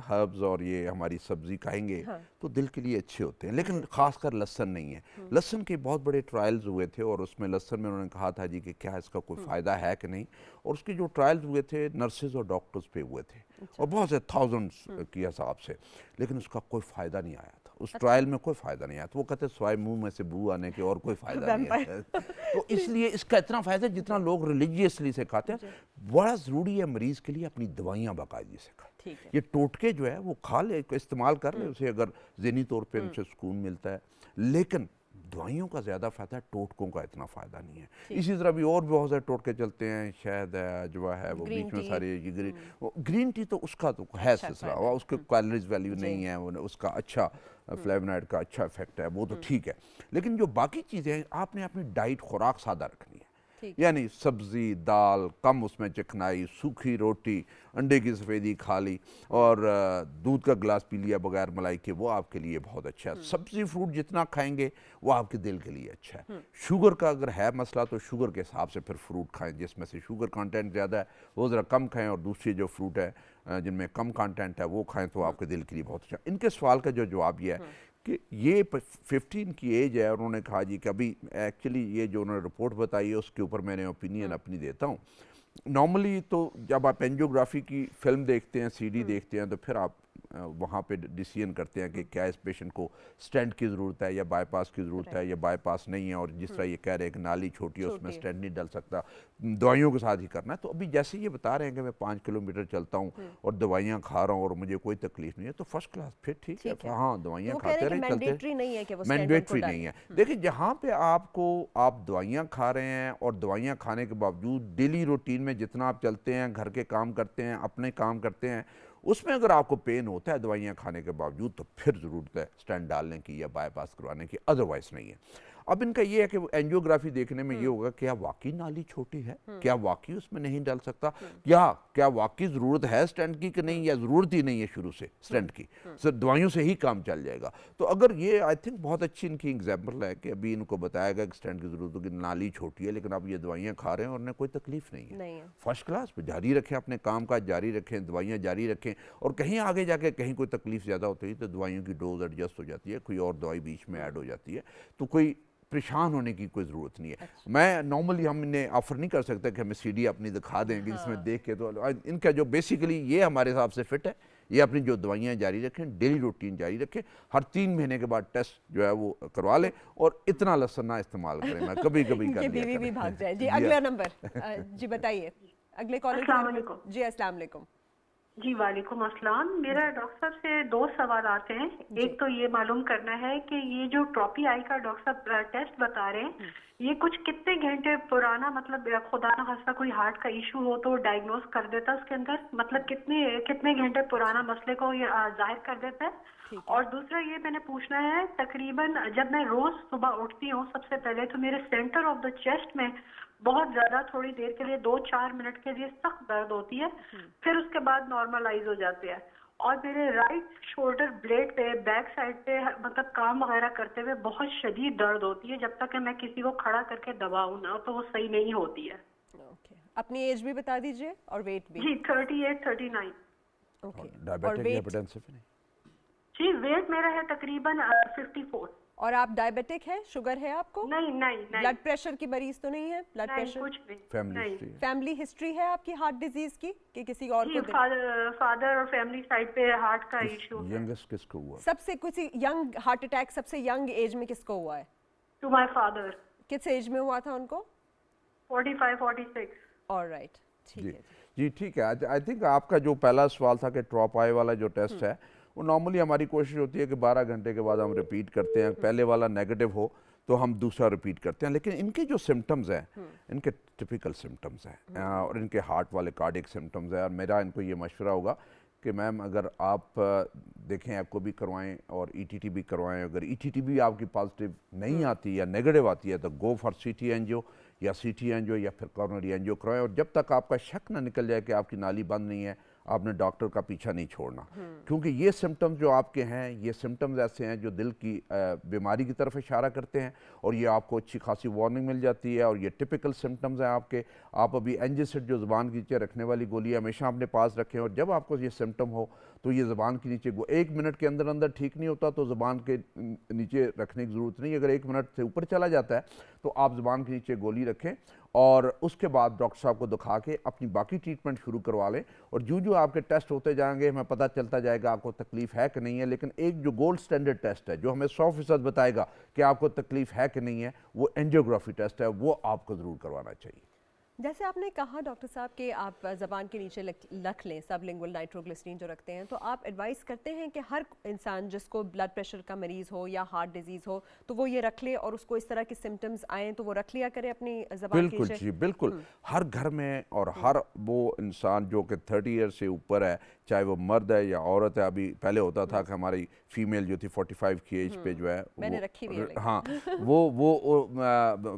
हर्ब्स और ये हमारी सब्ज़ी खाएंगे तो दिल के लिए अच्छे होते हैं, लेकिन ख़ासकर लहसुन नहीं है। लहसुन के बहुत बड़े ट्रायल्स हुए थे और उसमें लहसुन में उन्होंने कहा था जी कि क्या इसका कोई फ़ायदा है कि नहीं, और उसके जो ट्रायल्स हुए थे नर्सेज और डॉक्टर्स पे हुए थे और बहुत से थाउजेंड्स के हिसाब से, लेकिन उसका कोई फ़ायदा नहीं आया था। उस ट्रायल में कोई फ़ायदा नहीं आया। तो वो कहते स्वाय मुंह में से बू आने के और कोई फ़ायदा नहीं है। तो इसलिए इसका इतना फ़ायदा है जितना लोग रिलीजियसली से खाते हैं। बड़ा ज़रूरी है मरीज़ के लिए अपनी दवाइयाँ बाकायदगी से खाएं। ये टोटके जो है वो खा ले, इस्तेमाल कर ले उसे, अगर ज़हनी तौर पे उनसे सुकून मिलता है, लेकिन दवाइयों का ज़्यादा फ़ायदा है, टोटकों का इतना फ़ायदा नहीं है। इसी तरह भी और बहुत सारे टोटके चलते हैं, शहद है, अजवा है, वो बीच में सारे ग्रीन टी तो उसका तो है सिलसिला, उसके कैलोरीज वैल्यू नहीं है, उसका अच्छा फ्लेवोनॉइड का अच्छा इफेक्ट है, वो तो ठीक है। लेकिन जो बाकी चीज़ें हैं, आपने अपनी डाइट खुराक सादा रखनी है, यानी सब्जी, दाल, कम उसमें चिकनाई, सूखी रोटी, अंडे की सफ़ेदी खा ली और दूध का गिलास पी लिया बगैर मलाई के, वो आपके लिए बहुत अच्छा है। सब्जी फ्रूट जितना खाएंगे वो आपके दिल के लिए अच्छा है। शुगर का अगर है मसला तो शुगर के हिसाब से फिर फ्रूट खाएं, जिसमें से शुगर कंटेंट ज़्यादा है वो ज़रा कम खाएं, और दूसरी जो फ्रूट है जिनमें कम कंटेंट है वो खाएं, तो आपके दिल के लिए बहुत अच्छा। इनके सवाल का जो जवाब ये है कि ये 15 की एज है, और उन्होंने कहा जी कि अभी एक्चुअली ये जो उन्होंने रिपोर्ट बताई है उसके ऊपर मैंने ओपिनियन अपनी देता हूँ। नॉर्मली तो जब आप एंजियोग्राफी की फिल्म देखते हैं, सीडी देखते हैं, तो फिर आप वहाँ पे डिसीजन करते हैं कि क्या इस पेशेंट को स्टेंट की ज़रूरत है या बाईपास की ज़रूरत है, या बाईपास नहीं है, और जिस तरह ये कह रहे हैं कि नाली छोटी है उसमें स्टेंट नहीं डल सकता, दवाइयों के साथ ही करना है। तो अभी जैसे ये बता रहे हैं कि मैं 5 किलोमीटर चलता हूँ और दवाइयाँ खा रहा हूँ और मुझे कोई तकलीफ नहीं है, तो फर्स्ट क्लास, फिर ठीक है, हाँ दवाइयाँ खाते रहे, चलते, मैंडेटरी नहीं है। देखिए जहाँ पे आप दवाइयाँ खा रहे हैं और दवाइयाँ खाने के बावजूद डेली रूटीन में जितना आप चलते हैं, घर के काम करते हैं, अपने काम करते हैं, उसमें अगर आपको पेन होता है दवाइयाँ खाने के बावजूद, तो फिर ज़रूरत है स्टेंट डालने की या बाईपास करवाने की, अदरवाइज नहीं है। अब इनका ये है कि एंजियोग्राफी देखने में ये होगा क्या वाकई नाली छोटी है, क्या वाकई उसमें नहीं डल सकता, क्या वाकई ज़रूरत है स्टेंट की कि नहीं, या ज़रूरत ही नहीं है शुरू से स्टेंट की, सिर्फ दवाइयों से ही काम चल जाएगा। तो अगर ये आई थिंक बहुत अच्छी इनकी एग्जाम्पल है कि अभी इनको बताया गया कि स्टेंट की ज़रूरत होगी, नाली छोटी है, लेकिन अब ये दवाइयाँ खा रहे हैं और उन्हें कोई तकलीफ नहीं है। फर्स्ट क्लास पे जारी रखें, अपने काम काज जारी रखें, दवाइयाँ जारी रखें, और कहीं आगे जाके कहीं कोई तकलीफ ज़्यादा होती है तो दवाइयों की डोज एडजस्ट हो जाती है, कोई और दवाई बीच में ऐड हो जाती है, तो कोई परेशान होने की कोई ज़रूरत नहीं है। मैं नॉर्मली हम इन्हें ऑफर नहीं कर सकते कि हमें सीडी अपनी दिखा देंगे जिसमें देख के, तो इनका जो बेसिकली ये हमारे हिसाब से फिट है, ये अपनी जो दवाइयाँ जारी रखें, डेली रूटीन जारी रखें, हर 3 महीने के बाद टेस्ट जो है वो करवा लें, और इतना लहसुन ना इस्तेमाल करें। मैं कभी कभी कर लिया बीवी भी भाग जाए जी। अगला नंबर जी बताइए, अगले कॉलर जी। अस्सलाम वालेकुम जी। वालेकुम अस्सलाम। मेरा डॉक्टर साहब से 2 सवाल आते हैं। एक तो ये मालूम करना है कि ये जो ट्रॉपी आई का डॉक्टर साहब टेस्ट बता रहे हैं, ये कुछ कितने घंटे पुराना, मतलब खुदा न खास्ता कोई हार्ट का इशू हो तो डायग्नोज कर देता है उसके अंदर, मतलब कितने घंटे पुराना मसले को ये जाहिर कर देता है। और दूसरा ये मैंने पूछना है, तकरीबन जब मैं रोज सुबह उठती हूँ सबसे पहले तो मेरे सेंटर ऑफ द चेस्ट में बहुत ज्यादा थोड़ी देर के लिए 2-4 मिनट के लिए सख्त दर्द होती है, फिर उसके बाद नॉर्मलाइज हो जाती है। और मेरे राइट शोल्डर ब्लेड पे बैक साइड पे मतलब काम वगैरह करते हुए बहुत शदीद दर्द होती है, जब तक कि मैं किसी को खड़ा करके दबाऊं ना तो वो सही नहीं होती है। अपनी एज भी बता दीजिए और वेट भी। जी 38-39। डायबिटिक हाइपरटेंसिव नहीं जी, वेट मेरा है तकरीबन 54। और आप डायबिटिक हैं, शुगर है आपको? नहीं। ब्लड प्रेशर की मरीज तो नहीं है? ब्लड प्रेशर कुछ नहीं। फैमिली हिस्ट्री है आपकी हार्ट डिजीज की कि किसी और को? फादर और फैमिली साइड पे हार्ट का इशू है। यंगेस्ट किसको हुआ? सबसे कुछ यंग हार्ट अटैक सबसे यंग एज में किसको हुआ है? To my father. किस एज में हुआ था उनको? 45-46। ऑलराइट, ठीक है जी। ठीक है। आई थिंक आपका जो पहला सवाल था कि ट्रॉप आई वाला जो टेस्ट है, वो नॉर्मली हमारी कोशिश होती है कि 12 घंटे के बाद हम रिपीट करते हैं, पहले वाला नेगेटिव हो तो हम दूसरा रिपीट करते हैं। लेकिन इनके जो सिम्टम्स हैं, इनके टिपिकल सिम्टम्स हैं, और इनके हार्ट वाले कार्डियक सिम्टम्स हैं। और मेरा इनको ये मशवरा होगा कि मैम अगर आप देखें आपको भी करवाएं और ईटीटी भी करवाएं, अगर ईटीटी भी आपकी पॉजिटिव नहीं आती या नेगेटिव आती है तो गो फॉर सीटी एंजियो या सीटी एंजियो या फिर कॉर्नरी एंजियो करवाएं। और जब तक आपका शक ना निकल जाए कि आपकी नाली बंद नहीं है, आपने डॉक्टर का पीछा नहीं छोड़ना, क्योंकि ये सिम्टम्स जो आपके हैं, ये सिम्टम्स ऐसे हैं जो दिल की बीमारी की तरफ इशारा करते हैं, और ये आपको अच्छी खासी वार्निंग मिल जाती है। और ये टिपिकल सिम्टम्स हैं आपके। आप अभी एंजिसिड जो ज़ुबान के नीचे रखने वाली गोली है हमेशा अपने पास रखें, और जब आपको ये सिम्टम हो तो ये ज़ुबान के नीचे 1 मिनट के अंदर अंदर ठीक नहीं होता तो ज़ुबान के नीचे रखने की ज़रूरत नहीं। अगर 1 मिनट से ऊपर चला जाता है तो आप ज़ुबान के नीचे गोली रखें, और उसके बाद डॉक्टर साहब को दिखा के अपनी बाकी ट्रीटमेंट शुरू करवा लें। और जो जो आपके टेस्ट होते जाएंगे हमें पता चलता जाएगा आपको तकलीफ है कि नहीं है। लेकिन एक जो गोल्ड स्टैंडर्ड टेस्ट है जो हमें 100% बताएगा कि आपको तकलीफ है कि नहीं है, वो एंजियोग्राफी टेस्ट है, वो आपको ज़रूर करवाना चाहिए। जैसे आपने कहा डॉक्टर साहब कि आप ज़बान के नीचे रख लें सबलिंगुअल नाइट्रोग्लिसरीन जो रखते हैं, तो आप एडवाइस करते हैं कि हर इंसान जिसको ब्लड प्रेशर का मरीज़ हो या हार्ट डिजीज़ हो तो वो ये रख ले और उसको इस तरह के सिम्टम्स आएँ तो वो रख लिया करे अपनी ज़बान के बिल्कुल नीचे? जी, बिल्कुल। हर घर में और हर वो इंसान जो कि 30 ईयर से ऊपर है, चाहे वो मर्द है या औरत है। अभी पहले होता था कि हमारी फीमेल जो थी 45 की एज पे जो है मैंने रखी भी है लेकिन। हाँ, वो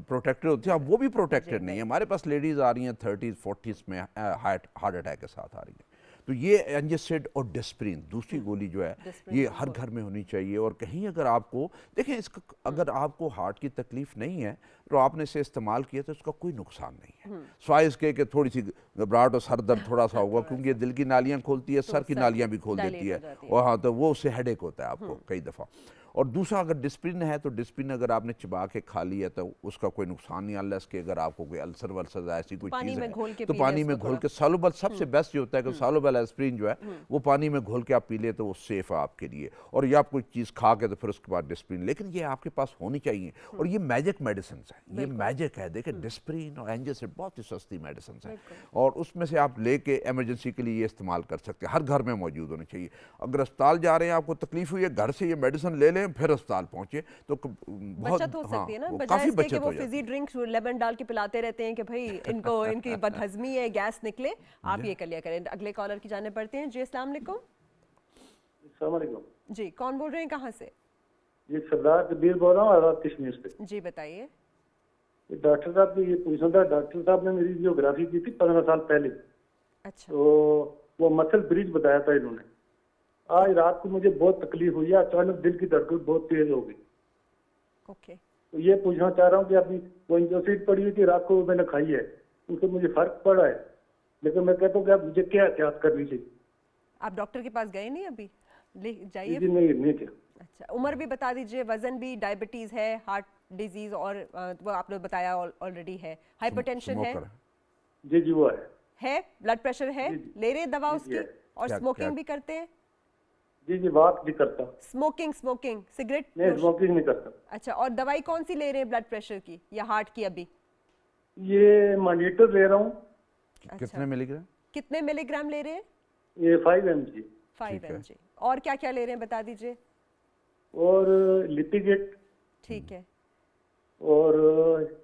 प्रोटेक्टेड होती है। अब वो भी प्रोटेक्टेड नहीं है। हमारे पास लेडीज़ आ रही हैं 30s 40s में हार्ट अटैक के साथ आ रही हैं। तो ये एंजिसिड और डिस्प्रिन दूसरी गोली जो है डिस्प्रिन ये हर घर में होनी चाहिए। और कहीं अगर आपको देखें इसका अगर आपको हार्ट की तकलीफ नहीं है तो आपने इसे इस्तेमाल किया तो इसका कोई नुकसान नहीं है, स्वाइस के थोड़ी सी घबराहट और सर दर्द थोड़ा सा होगा क्योंकि ये दिल की नालियां खोलती है, सर की नालियां भी खोल देती है। और हाँ, तो वो उससे हेडेक होता है आपको कई दफ़ा। और दूसरा अगर डिस्प्रिन है तो डिस्प्रिन अगर आपने चिबा के खा लिया तो उसका कोई नुकसान नहीं, अनलेस कि अगर आपको कोई अल्सर वल्सर ऐसी कोई चीज़ है तो पानी में घोल के सॉल्युबल सबसे बेस्ट ये होता है कि सॉल्युबल एस्प्रिन जो है वो पानी में घोल के आप पी ले तो वो सेफ है आपके लिए। और ये आप कोई चीज़ खा के तो फिर उसके बाद डिस्प्रिन, लेकिन ये आपके पास होनी चाहिए। और ये मैजिक मेडिसिन है, ये मैजिक है। देखिए डिस्प्रिन और एंजिसिड बहुत ही सस्ती मेडिसिन है और उसमें से आप लेके इमरजेंसी के लिए ये इस्तेमाल कर सकते हैं। हर घर में मौजूद होनी चाहिए। अगर अस्पताल जा रहे हैं आपको तकलीफ हुई है, घर से ये मेडिसिन ले लें फिर अस्पताल पहुंचे तो बहुत बचत हो सकती है ना, वो बजाय काफी इसके कि बचत वो हो जाती फिजी है। ड्रिंक लेमन डाल के पिलाते रहते हैं कि भाई इनको इनकी बदहजमी है, गैस निकले, आप ये कर लिया करें। अगले कॉलर की जाने पड़ते हैं। जी अस्सलाम वालेकुम। अस्सलाम वालेकुम जी कौन बोल रहे हैं, कहाँ से? जी, सरदार कबीर बोल रहा हूँ आज़ाद कश्मीर से। जी बताइए। ये डॉक्टर साहब की ये पूछना था, डॉक्टर साहब ने मेरी जियोग्राफी की थी 15 साल पहले, अच्छा तो वो मसल ब्रिज बताया था इन्होंने। आज रात को मुझे बहुत तकलीफ हुई है, अचानक दिल की धड़कन बहुत तेज हो गई। ओके तो ये पूछना चाह रहा हूँ कि अभी वो इंजोसिड पड़ी हुई थी रात को, मैंने खाई है, उससे मुझे फर्क पड़ा है, लेकिन मैं कहता हूँ कि अब मुझे क्या एहतियात करनी चाहिए? आप डॉक्टर के पास गए नहीं अभी? ले जाइए। जी नहीं क्या। अच्छा उम्र भी बता दीजिए, वजन भी, डायबिटीज है, हार्ट डिजीज और वो आपने बताया ऑलरेडी है, हाइपरटेंशन है? स्मोकर जी जी वो है ब्लड प्रेशर है, ले रहे दवा जी, उसकी? है। और क्या- स्मोकिंग क्या- भी करते हैं? जी जी बात भी करता हूँ। Smoking cigarette? नहीं स्मोकिंग नहीं करता। अच्छा और दवाई कौन सी ले रहे हैं ब्लड प्रेशर की या हार्ट की अभी? ये मॉनिटर ले रहा हूँ, कितने मिलीग्राम? कितने मिलीग्राम ले रहे हैं? ये 5 mg 5 ठीक है। mg। और क्या क्या ले रहे हैं बता दीजिए। और लिपिगेट ठीक है। और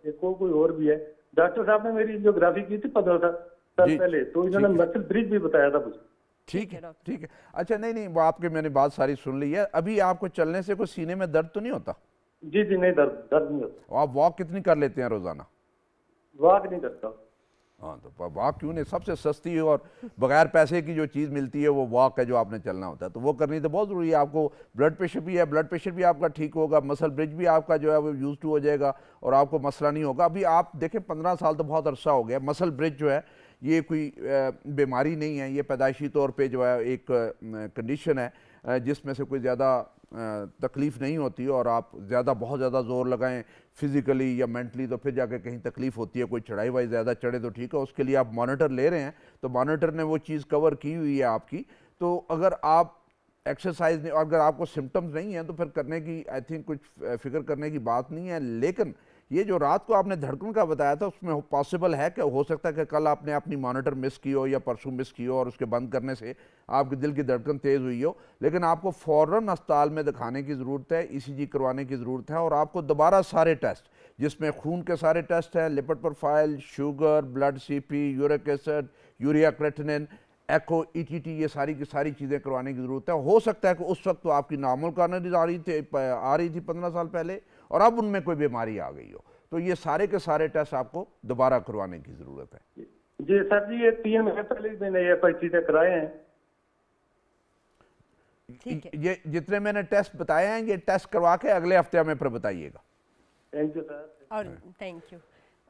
एक और कोई और भी है। डॉक्टर साहब ने मेरी जियोग्राफी की थी 15 साल जी, पहले, तो इन्होंने ठीक है। मसल ब्रिज भी बताया था मुझे। ठीक है है, डॉक्टर ठीक है। अच्छा नहीं वो आपके मैंने बात सारी सुन ली है। अभी आपको चलने से कोई सीने में दर्द तो नहीं होता? जी जी नहीं, दर्द नहीं होता। और आप वॉक कितनी कर लेते हैं रोजाना? वॉक नहीं करता। हाँ तो वॉक क्यों नहीं, सबसे सस्ती और बगैर पैसे की जो चीज़ मिलती है वो वॉक है, जो आपने चलना होता है। तो वो करनी तो बहुत ज़रूरी है। आपको ब्लड प्रेशर भी है, ब्लड प्रेशर भी आपका ठीक होगा, मसल ब्रिज भी आपका जो है वो यूज टू हो जाएगा और आपको मसला नहीं होगा। अभी आप देखें 15 साल तो बहुत अरसा हो गया। मसल ब्रिज जो है ये कोई बीमारी नहीं है, ये पैदाइशी तौर पे जो है एक कंडीशन है जिसमें से कोई ज़्यादा तकलीफ़ नहीं होती। और आप बहुत ज़्यादा ज़ोर लगाएं फिज़िकली या मेंटली तो फिर जाके कहीं तकलीफ़ होती है। कोई चढ़ाई वाई ज़्यादा चढ़े तो ठीक है, उसके लिए आप मॉनिटर ले रहे हैं तो मॉनिटर ने वो चीज़ कवर की हुई है आपकी। तो अगर आप एक्सरसाइज नहीं, अगर आपको सिम्टम्स नहीं हैं तो फिर करने की आई थिंक कुछ फिक्र करने की बात नहीं है। लेकिन ये जो रात को आपने धड़कन का बताया था उसमें पॉसिबल है कि हो सकता है कि कल आपने अपनी मॉनिटर मिस की हो या परसों मिस की हो और उसके बंद करने से आपके दिल की धड़कन तेज़ हुई हो। लेकिन आपको फ़ौरन अस्पताल में दिखाने की ज़रूरत है, ECG करवाने की ज़रूरत है। और आपको दोबारा सारे टेस्ट जिसमें खून के सारे टेस्ट हैं, lipid profile, sugar, blood CP, uric acid, urea creatinine, echo, ETT, ये सारी की सारी चीज़ें करवाने की ज़रूरत है। हो सकता है कि उस वक्त तो आपकी नॉर्मल कॉर्नरीज आ रही थी 15 साल पहले और अब उनमें कोई बीमारी आ गई हो, तो ये सारे के सारे टेस्ट आपको दोबारा करवाने की ज़रूरत है। जी सर जी, ये 3 महीने पहले मैंने ये चीजें कराए हैं। ठीक है। ये जितने मैंने टेस्ट बताए हैं ये टेस्ट करवा के अगले हफ्ते हमें फिर बताइएगा। Thank you sir. और थैंक यू।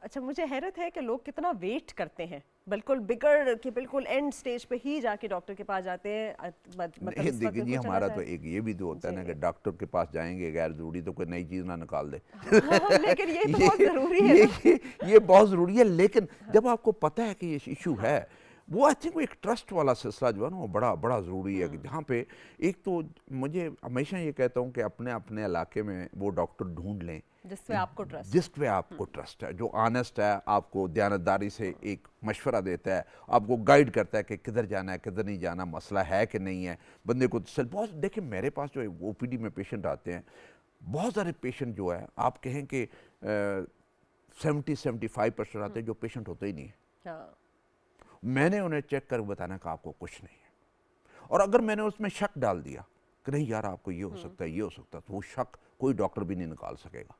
अच्छा, मुझे हैरत है कि लोग कितना वेट करते हैं, बिल्कुल बिगड़ के बिल्कुल एंड स्टेज पे ही जाके डॉक्टर के पास जाते हैं। मतलब नहीं इस वक्त देखिए जी, बिल्कुल चला हमारा जाए। तो एक ये भी तो होता है ना कि डॉक्टर के पास जाएंगे गैर जरूरी तो कोई नई चीज़ ना निकाल दे। हाँ, लेकिन ये तो बहुत ज़रूरी है ये, ना। ये बहुत ज़रूरी है, लेकिन जब आपको पता है कि ये इशू है, वो आई थिंक वो एक ट्रस्ट वाला सिलसिला जो है ना वो बड़ा बड़ा ज़रूरी है कि जहाँ पे एक तो मुझे हमेशा ये कहता हूँ कि अपने अपने इलाके में वो डॉक्टर ढूंढ लें जिससे आपको ट्रस्ट। जिस पे आपको ट्रस्ट है, जो ऑनेस्ट है, आपको दयानतदारी से एक मशवरा देता है, आपको गाइड करता है कि किधर जाना है किधर नहीं जाना, मसला है कि नहीं है, बंदे को तसल्ली। बहुत देखिए मेरे पास जो ओपीडी में पेशेंट आते हैं, बहुत सारे पेशेंट जो है आप कहें कि 70-75% आते हैं जो पेशेंट होते ही नहीं है। हाँ, मैंने उन्हें चेक कर बताना कि आपको कुछ नहीं है, और अगर मैंने उसमें शक डाल दिया कि नहीं यार आपको ये हो सकता है ये हो सकता है, तो वो शक कोई डॉक्टर भी नहीं निकाल सकेगा,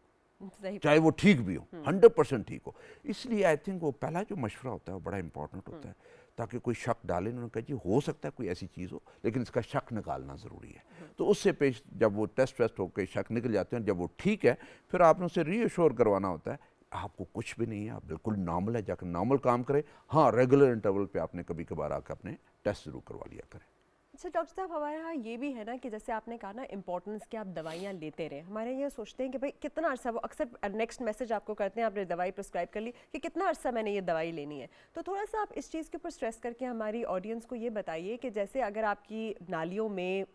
सही। चाहे वो ठीक भी हो, 100% ठीक हो। इसलिए आई थिंक वो पहला जो मशवरा होता है वो बड़ा इंपॉर्टेंट होता है, ताकि कोई शक डाले उन्होंने कहा जी हो सकता है कोई ऐसी चीज़ हो, लेकिन इसका शक निकालना ज़रूरी है। तो उससे पेश जब वो टेस्ट वेस्ट होकर शक निकल जाते हैं, जब वो ठीक है, फिर आपने उसे रीअश्योर करवाना होता है आपको कुछ भी नहीं है, आप बिल्कुल नॉर्मल है, जाकर नॉर्मल काम करें। हाँ, रेगुलर इंटरवल पे आपने कभी कभार आकर अपने टेस्ट ज़रूर करवा लिया करें। अच्छा डॉक्टर साहब, हमारे यहाँ ये भी है ना कि जैसे आपने कहा ना इम्पोर्टेंस कि आप दवाइयाँ लेते रहें, हमारे ये सोचते हैं कि भाई कितना अरसा, वो अक्सर नेक्स्ट मैसेज आपको करते हैं आपने दवाई प्रिस्क्राइब कर ली कि कितना अरसा मैंने ये दवाई लेनी है। तो थोड़ा सा आप इस चीज़ के ऊपर स्ट्रेस करके हमारी ऑडियंस को ये बताइए कि जैसे अगर आपकी नालियों में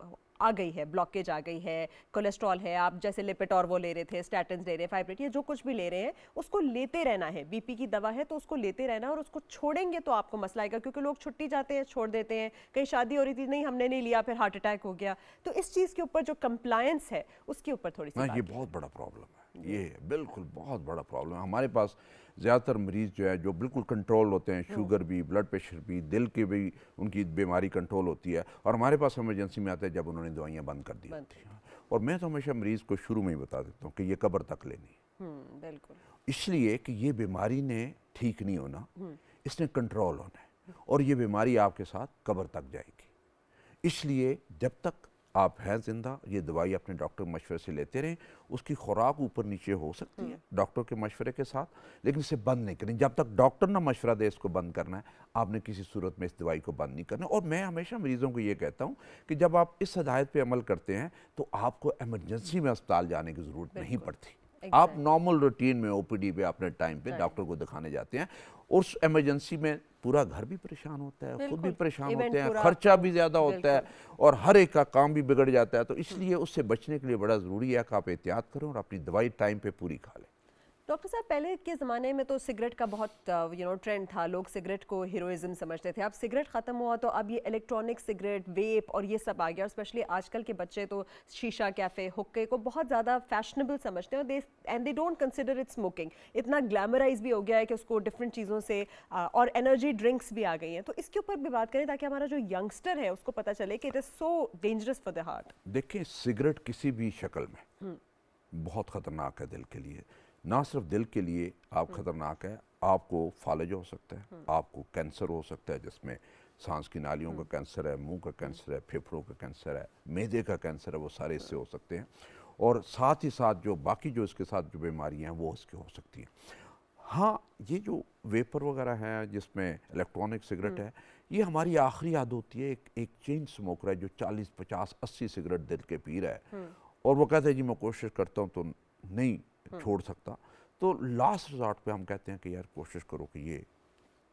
आ गई है, ब्लॉकेज आ गई है, कोलेस्ट्रॉल है, आप जैसे लिपिटॉर्वो ले रहे थे, स्टैटिन्स ले रहे हैं, फाइब्रेट, ये जो कुछ भी ले रहे हैं उसको लेते रहना है। बीपी की दवा है तो उसको लेते रहना है, और उसको छोड़ेंगे तो आपको मसला आएगा, क्योंकि लोग छुट्टी जाते हैं छोड़ देते हैं, कहीं शादी हो रही थी नहीं हमने नहीं लिया फिर हार्ट अटैक हो गया। तो इस चीज़ के ऊपर जो कंप्लायंस है उसके ऊपर थोड़ी सी हाँ, बात ये कीजिए। बहुत बड़ा प्रॉब्लम है, ये बिल्कुल बहुत बड़ा प्रॉब्लम है। हमारे पास ज़्यादातर मरीज़ जो है जो बिल्कुल कंट्रोल होते हैं, शुगर भी, ब्लड प्रेशर भी, दिल की भी उनकी बीमारी कंट्रोल होती है, और हमारे पास इमरजेंसी में आते हैं जब उन्होंने दवाइयाँ बंद कर दी होती हैं। और मैं तो हमेशा मरीज़ को शुरू में ही बता देता हूँ कि ये कब्र तक लेनी है, बिल्कुल। इसलिए कि ये बीमारी ने ठीक नहीं होना, इसने कंट्रोल होना है, और ये बीमारी आपके साथ कब्र तक जाएगी। इसलिए जब तक आप हैं जिंदा, ये दवाई अपने डॉक्टर के मशवरे से लेते रहें। उसकी खुराक ऊपर नीचे हो सकती है डॉक्टर के मशवरे के साथ, लेकिन इसे बंद नहीं करें। जब तक डॉक्टर ना मशवरा दे इसको बंद करना है, आपने किसी सूरत में इस दवाई को बंद नहीं करना। और मैं हमेशा मरीज़ों को ये कहता हूँ कि जब आप इस हदायत पे अमल करते हैं तो आपको एमरजेंसी में अस्पताल जाने की ज़रूरत नहीं पड़ती। आप नॉर्मल रूटीन में ओपीडी पे अपने टाइम पे डॉक्टर को दिखाने जाते हैं। उस इमरजेंसी में पूरा घर भी परेशान होता है, खुद भी परेशान होते हैं, खर्चा भी ज़्यादा होता है, और हर एक का काम भी बिगड़ जाता है। तो इसलिए उससे बचने के लिए बड़ा ज़रूरी है कि आप एहतियात करें और अपनी दवाई टाइम पे पूरी खा लें। डॉक्टर साहब, पहले के ज़माने में तो सिगरेट का बहुत ट्रेंड था, लोग सिगरेट को हीरोइज्म समझते थे। अब सिगरेट ख़त्म हुआ तो अब ये इलेक्ट्रॉनिक सिगरेट, वेप और ये सब आ गया। और स्पेशली आजकल के बच्चे तो शीशा कैफ़े, हुक्के को बहुत ज़्यादा फैशनेबल समझते हैं, और they don't consider it smoking. इतना ग्लैमराइज भी हो गया है कि उसको डिफरेंट चीज़ों से, और एनर्जी ड्रिंक्स भी आ गई हैं। तो इसके ऊपर भी बात करें ताकि हमारा जो यंगस्टर है उसको पता चले कि it is so dangerous for the heart. देखिए, सिगरेट किसी भी शक्ल में बहुत ख़तरनाक है दिल के लिए। ना सिर्फ दिल के लिए आप ख़तरनाक है, आपको फालज हो सकता है, आपको कैंसर हो सकता है, जिसमें सांस की नालियों का कैंसर है, मुंह का कैंसर है, फेफड़ों का कैंसर है, मैदे का कैंसर है, वो सारे इससे हो सकते हैं। और साथ ही साथ जो बाकी जो इसके साथ जो बीमारियां हैं वो इसके हो सकती हैं। हाँ, ये जो वेपर वगैरह है जिसमें इलेक्ट्रॉनिक सिगरेट है, ये हमारी आखिरी याद होती है। एक चेन स्मोकर है जो 40, 50, 80 सिगरेट दिल के पी रहा है, और वो कहते हैं जी मैं कोशिश करता हूँ तो नहीं छोड़ सकता। तो लास्ट रिजॉर्ट पे हम कहते हैं कि यार कोशिश करो कि ये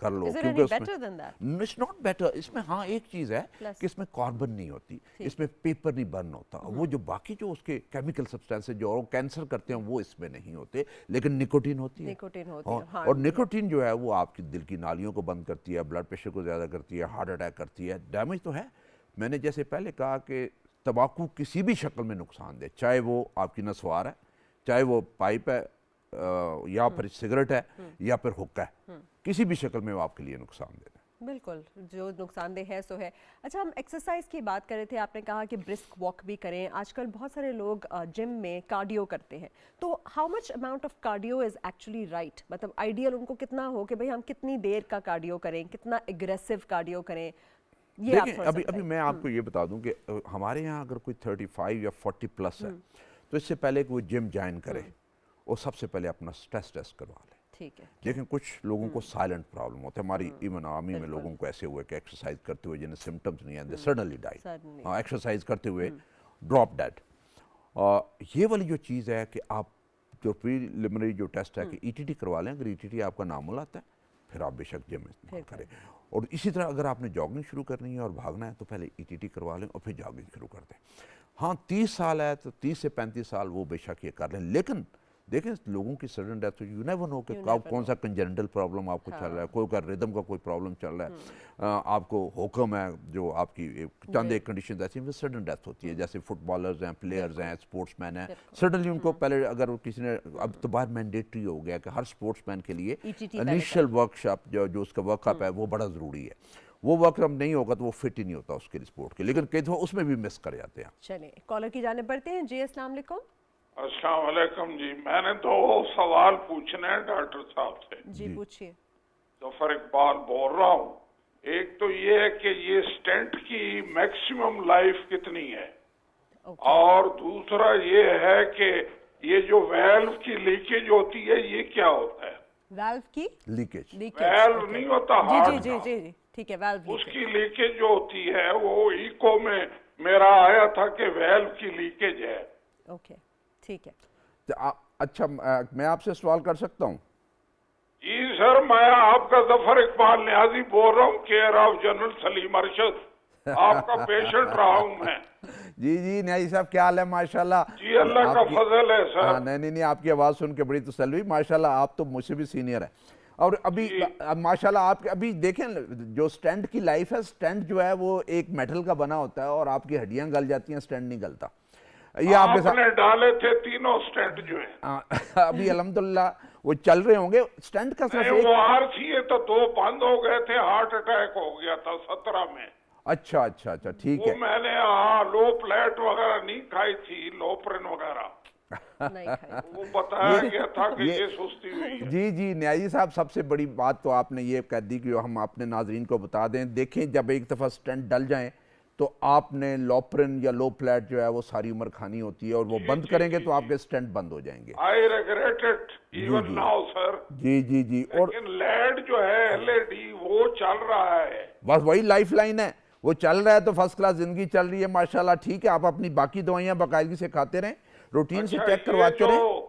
कर लो, क्योंकि इसमें इट्स नॉट बेटर। इसमें हाँ एक चीज़ है कि इसमें कार्बन नहीं होती, इसमें पेपर नहीं बर्न होता, वो जो बाकी जो उसके केमिकल सब्सटेंसेस जो कैंसर करते हैं वो इसमें नहीं होते, लेकिन निकोटीन होती है। और निकोटीन जो है वो आपकी दिल की नालियों को बंद करती है, ब्लड प्रेशर को ज़्यादा करती है, हार्ट अटैक करती है, डैमेज तो है। मैंने जैसे पहले कहा कि तंबाकू किसी भी शक्ल में नुकसान दे, चाहे वो आपकी नसवार है, चाहे वो पाइप है, या फिर सिगरेट है, या फिर हुक्का है, किसी भी शक्ल में वो आपके लिए नुकसान दे रहा है। बिल्कुल, जो नुकसानदेह है सो है। अच्छा, हम एक्सरसाइज की बात कर रहे थे, आपने कहा कि ब्रिस्क वॉक भी करें। आजकल बहुत सारे लोग जिम में कार्डियो करते हैं, तो how much amount of cardio is actually right? मतलब आइडियल उनको कितना हो कि भाई हम कितनी देर का कार्डियो करें, कितना एग्रेसिव कार्डियो करें? ये देखिए, अभी मैं आपको ये बता दूं कि हमारे यहाँ अगर कोई 35 या 40 प्लस है, तो इससे पहले कि वो जिम ज्वाइन करे, वो सबसे पहले अपना स्ट्रेस टेस्ट करवा ले। ठीक है। लेकिन कुछ लोगों को साइलेंट प्रॉब्लम होता है। हमारी इवन आर्मी में बिल्कुल। लोगों को ऐसे हुए कि एक्सरसाइज करते हुए जिन्हें सिम्टम्स नहीं आते सडनली डाइड, Suddenly। हाँ एक्सरसाइज करते हुए ड्रॉप डेड। ये वाली जो चीज़ है कि आप जो प्रीलिमिनरी जो टेस्ट है कि ईटीटी करवा लें, अगर ईटीटी आपका नार्मल आता है फिर आप बेशक जिम इस्तेमाल करें। और इसी तरह अगर आपने जॉगिंग शुरू करनी है और भागना है तो पहले ईटीटी करवा लें और फिर जॉगिंग शुरू कर दें। हाँ 30 साल है तो 30 से 35 साल वो बेशक ये कर लें, लेकिन देखें लोगों की sudden death, you never know कि कौन सा कंजेनिटल प्रॉब्लम आपको चल रहा है, कोई का रिदम का कोई प्रॉब्लम चल रहा है, आपको हुक्म है जो आपकी चंद एक कंडीशन ऐसी हैं सडन डेथ होती है, जैसे फुटबॉलर्स हैं, प्लेयर्स हैं, स्पोर्ट्समैन हैं, सडनली उनको पहले अगर किसी ने, अब तो बाहर मैंडेटरी हो गया कि हर स्पोर्ट्समैन के लिए इनिशियल वर्कशॉप जो उसका वर्कअप है वो बड़ा ज़रूरी है। वो वर्कअप नहीं होगा तो वो फिट ही नहीं होता उसके लिए स्पोर्ट के, लेकिन कई दफ़ा उसमें भी मिस कर जाते हैं। चलिए कॉलर की जाने बढ़ते हैं। जी अस्सलाम वालेकुम। अस्सलाम वालेकुम जी, मैंने 2 सवाल पूछने हैं डॉक्टर साहब से। जी पूछिए। जफर इकबाल बोल रहा हूँ। एक तो ये है कि ये स्टेंट की मैक्सिमम लाइफ कितनी है, और दूसरा ये है कि ये जो वेल्व की लीकेज होती है ये क्या होता है? वाल्व की लीकेज, वेल्व नहीं होता जी हार्ट जी का, जी जी ठीक है, वाल्व उसकी लीकेज जो होती है वो इको में मेरा आया था कि वेल्व की लीकेज है। ओके ठीक है। अच्छा मैं आपसे सवाल कर सकता हूँ? जी सर, मैं आपका जफर इकबाल न्याजी बोल रहा हूँ, care of general Salim Arshad, आपका पेशेंट रहा हूँ मैं। जी जी न्याजी साहब क्या हाल है? माशाल्लाह जी अल्लाह का फजल है सर। हाँ नहीं आपकी आवाज़ सुन के बड़ी तसल्ली हुई। माशाल्लाह आप तो मुझसे भी सीनियर है। और अभी माशाल्लाह आप अभी देखें जो स्टेंट की लाइफ है, स्टेंट जो है वो एक मेटल का बना होता है और आपकी हड्डियां गल जाती हैं, स्टेंट नहीं गलता। ये आपने डाले थे 3 स्टेंट जो है अभी अल्हम्दुलिल्लाह वो चल रहे होंगे। स्टेंट का सिर्फ वो आरसीए तो 2 बंद हो गए थे, हार्ट अटैक हो गया था 17 में। अच्छा ठीक वो है। मैंने लो प्लेट वगैरह नहीं खाई थी, लोप्रिन वगैरह नहीं खाई। वो बताया गया था कि ये सुस्ती हुई है। जी न्याजी साहब सबसे बड़ी बात तो आपने ये कह दी कि हम अपने नाजरीन को बता दें। देखें जब एक दफ़ा स्टेंट डल जाएं तो आपने लोप्रिन या लो प्लेट जो है वो सारी उम्र खानी होती है, और वो बंद करेंगे तो आपके स्टेंट बंद हो जाएंगे। I regret it even now sir. जी और लेकिन लेड जो है एलईडी वो चल रहा है, बस वही लाइफ लाइन है, वो चल रहा है तो फर्स्ट क्लास जिंदगी चल रही है माशाल्लाह। ठीक है, आप अपनी बाकी दवाइयां बाकायदगी से खाते रहें, रूटीन से चेक करवाते रहें।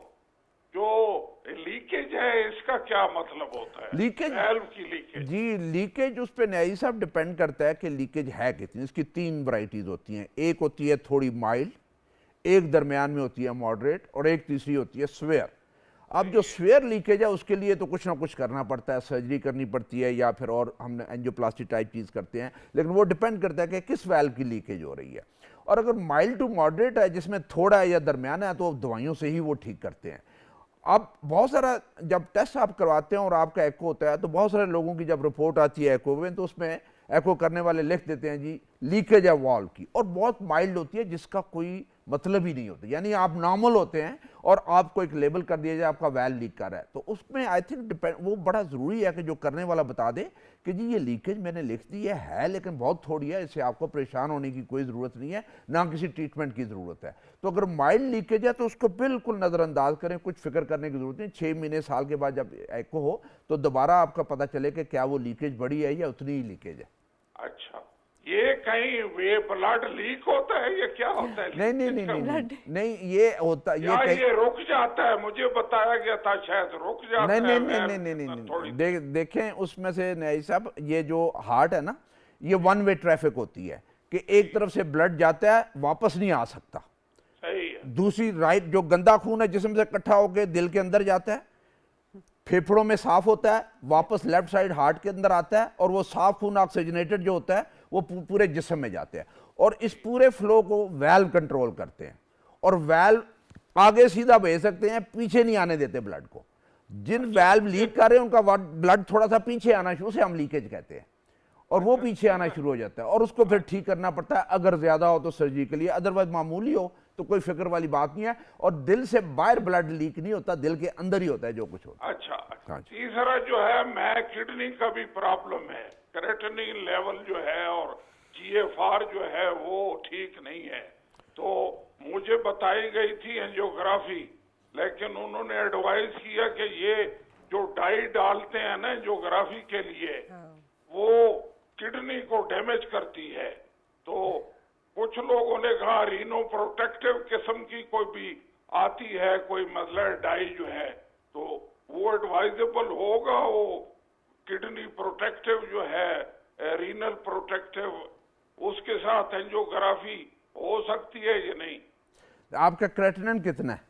जो लीकेज है इसका क्या मतलब होता है? लीकेज, वेल्व की लीकेज। जी लीकेज उस पर न्याजी साहब डिपेंड करता है कि लीकेज है कितनी। इसकी 3 वैरायटीज होती हैं। एक होती है थोड़ी माइल्ड, एक दरमियान में होती है मॉडरेट, और एक तीसरी होती है स्वेयर। अब जो स्वेयर लीकेज है उसके लिए तो कुछ ना कुछ करना पड़ता है, सर्जरी करनी पड़ती है या फिर और हम एंजियोप्लास्टी टाइप चीज़ करते हैं, लेकिन वो डिपेंड करता है कि किस वैल्व की लीकेज हो रही है। और अगर माइल्ड टू मॉडरेट है जिसमें थोड़ा है या दरमियाना है तो दवाइयों से ही वो ठीक करते हैं। अब बहुत सारा जब टेस्ट आप करवाते हैं और आपका एको होता है तो बहुत सारे लोगों की जब रिपोर्ट आती है एको में तो उसमें एको करने वाले लिख देते हैं जी लीकेज है वॉल्व की, और बहुत माइल्ड होती है जिसका कोई मतलब ही नहीं होता, यानी आप नॉर्मल होते हैं और आपको एक लेबल कर दिया जाए आपका वेल लीक कर रहा है। तो उसमें आई थिंक डिपेंड, वो बड़ा ज़रूरी है कि जो करने वाला बता दे कि जी ये लीकेज मैंने लिख दी है लेकिन बहुत थोड़ी है, इससे आपको परेशान होने की कोई ज़रूरत नहीं है, ना किसी ट्रीटमेंट की ज़रूरत है। तो अगर माइल्ड लीकेज है तो उसको बिल्कुल नज़रअंदाज करें, कुछ फिक्र करने की ज़रूरत नहीं। 6 महीने साल के बाद जब एको हो तो दोबारा आपका पता चले कि क्या वो लीकेज बड़ी है या उतनी ही लीकेज है। अच्छा, ये कहीं वे ब्लड लीक होता है या क्या होता है? नहीं ये होता ये रुक जाता है, मुझे बताया गया था शायद रुक जाता है। नहीं देखें उसमें से नहीं साहब, ये जो हार्ट है ना ये 1 वे ट्रैफिक होती है कि एक तरफ से ब्लड जाता है वापस नहीं आ सकता। सही है। दूसरी राइट जो गंदा खून है जिस्म से इकट्ठा होकर दिल के अंदर जाता है, फेफड़ों में साफ होता है, वापस लेफ्ट साइड हार्ट के अंदर आता है, और वो साफ खून ऑक्सीजनेटेड जो होता है वो पूरे जिस्म में जाते हैं, और इस पूरे फ्लो को वैल्व कंट्रोल करते हैं, और वैल्व आगे सीधा भेज सकते हैं, पीछे नहीं आने देते ब्लड को। जिन वैल्व लीक कर रहे हैं उनका ब्लड थोड़ा सा पीछे आना शुरू, उसे हम लीकेज कहते हैं, और वो पीछे आना शुरू हो जाता है, और उसको फिर ठीक करना पड़ता है। अगर ज्यादा हो तो सर्जरी के लिए, अदरवाइज मामूली हो तो कोई फिक्र वाली बात नहीं है, और दिल से बाहर ब्लड लीक नहीं होता, दिल के अंदर ही होता है जो कुछ होता है। अच्छा, तीसरा जो है मैं किडनी का भी प्रॉब्लम है, क्रेटिनिन लेवल जो है और जीएफआर जो है वो ठीक नहीं है, तो मुझे बताई गई थी एंजियोग्राफी, लेकिन उन्होंने एडवाइस किया कि ये जो डाई डालते हैं ना एंजियोग्राफी के लिए, वो किडनी को डैमेज करती है। तो कुछ लोगों ने कहा रीनो प्रोटेक्टिव किस्म की कोई भी आती है, कोई मतलब डाई जो है, तो वो एडवाइजेबल होगा। वो किडनी प्रोटेक्टिव जो है, रीनल प्रोटेक्टिव, उसके साथ एंजियोग्राफी हो सकती है या नहीं? आपका क्रेटिनिन कितना है?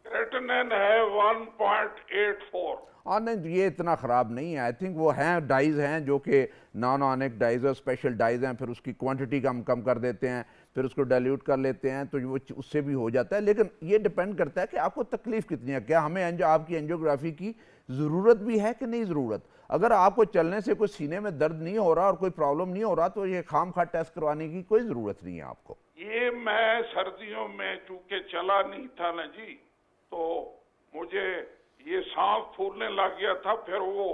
क्रेटिनिन है 1.84। और नहीं, ये इतना ख़राब नहीं है। आई थिंक वो हैं डाइज हैं जो कि नॉन ऑनिक डाइज और स्पेशल डाइज हैं, फिर उसकी क्वांटिटी कम कर देते हैं, फिर उसको डाइल्यूट कर लेते हैं, तो वो उससे भी हो जाता है। लेकिन ये डिपेंड करता है कि आपको तकलीफ़ कितनी है, क्या हमें आपकी एंजियोग्राफी की ज़रूरत भी है कि नहीं ज़रूरत। अगर आपको चलने से कोई सीने में दर्द नहीं हो रहा और कोई प्रॉब्लम नहीं हो रहा, तो ये खामखा टेस्ट करवाने की कोई ज़रूरत नहीं है आपको। ये मैं सर्दियों में चूंकि चला नहीं था ना जी, तो मुझे ये सांस फूलने लग गया था। फिर वो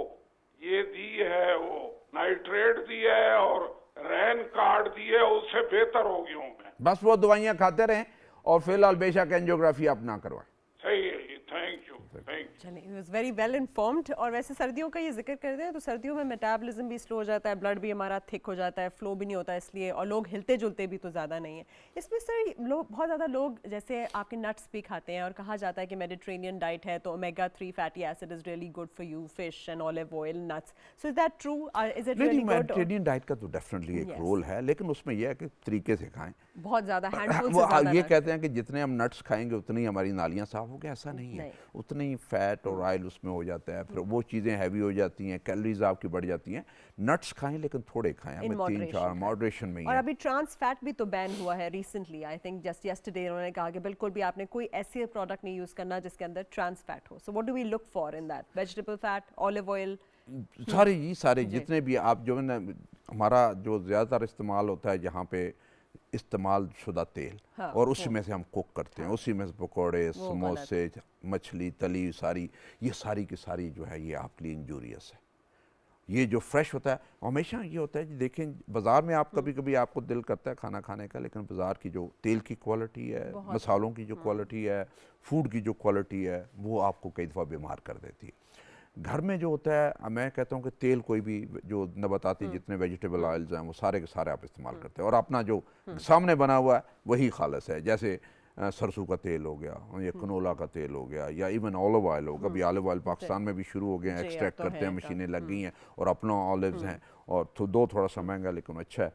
ये दी है, वो नाइट्रेट दी है और रैन कार्ड दी है, उससे बेहतर हो गया हूँ मैं। बस वो दवाइयाँ खाते रहें और फिलहाल बेशक एंजियोग्राफी आप ना करवाएं। सही है, थैंक यू, थैंक यू। चलिए, he was very well informed. और वैसे सर्दियों का ये जिक्र करते हैं तो सर्दियों में मेटाबॉलिज्म भी स्लो हो जाता है, ब्लड भी हमारा थिक हो जाता है, फ्लो भी नहीं होता इसलिए, और लोग हिलते जुलते भी तो ज़्यादा नहीं है। इसमें सर बहुत ज़्यादा लोग जैसे आपके नट्स भी खाते हैं, और कहा जाता है कि मेडिटेरेनियन डाइट है तो omega 3 fatty acid is really good for you, fish and olive oil, nuts. So is that true? Is it really good? Mediterranean diet का तो डेफिनेटली एक रोल है, लेकिन उसमें यह है कि तरीके से खाएं। बहुत ज़्यादा हैंडफुल वो से ज़्यादा ये nuts। कहते हैं कि जितने हम नट्स खाएंगे उतनी हमारी नालियां साफ होगी, ऐसा नहीं है। उतनी फैट और ऑयल उसमें हो जाता है, फिर वो चीज़ें हैवी हो जाती हैं, कैलोरीज आपकी बढ़ जाती हैं। नट्स खाएं लेकिन थोड़े खाएं, हमें 3-4 मॉडरेशन में ही और है। अभी ट्रांस फैट भी तो बैन हुआ है recently, I think just yesterday उन्होंने कहा कि बिल्कुल भी आपने कोई ऐसे प्रोडक्ट नहीं यूज़ करना जिसके अंदर ट्रांस फैट हो। So what do we look for in that? Vegetable fat, olive oil, सारे जितने भी आप जो है ना, हमारा जो ज़्यादातर इस्तेमाल होता है जहाँ पे इस्तेमाल शुदा तेल, हाँ, और उसी में से हम कुक करते हैं, उसी में से पकौड़े, समोसे, मछली तली सारी, ये सारी की सारी जो है ये आपके लिए इंजूरियस है। ये जो फ्रेश होता है, हमेशा ये होता है कि देखें बाज़ार में आप कभी कभी आपको दिल करता है खाना खाने का, लेकिन बाज़ार की जो तेल की क्वालिटी है, मसालों की जो क्वालिटी है, फूड की जो क्वालिटी है, वो आपको कई दफ़ा बीमार कर देती है। घर में जो होता है, मैं कहता हूँ कि तेल कोई भी जो नबाताती जितने वेजिटेबल ऑयल्स हैं वो सारे के सारे आप इस्तेमाल करते हैं, और अपना जो सामने बना हुआ है वही खालिस है। जैसे सरसों का तेल हो गया, या कनोला का तेल हो गया, या इवन ऑलिव ऑयल हो। कभी ऑलिव ऑयल पाकिस्तान में भी शुरू हो गए हैं, एक्सट्रैक्ट करते हैं, मशीनें लग गई हैं, और अपना ऑलिव्स हैं, और थोड़ा सा महंगा लेकिन अच्छा है।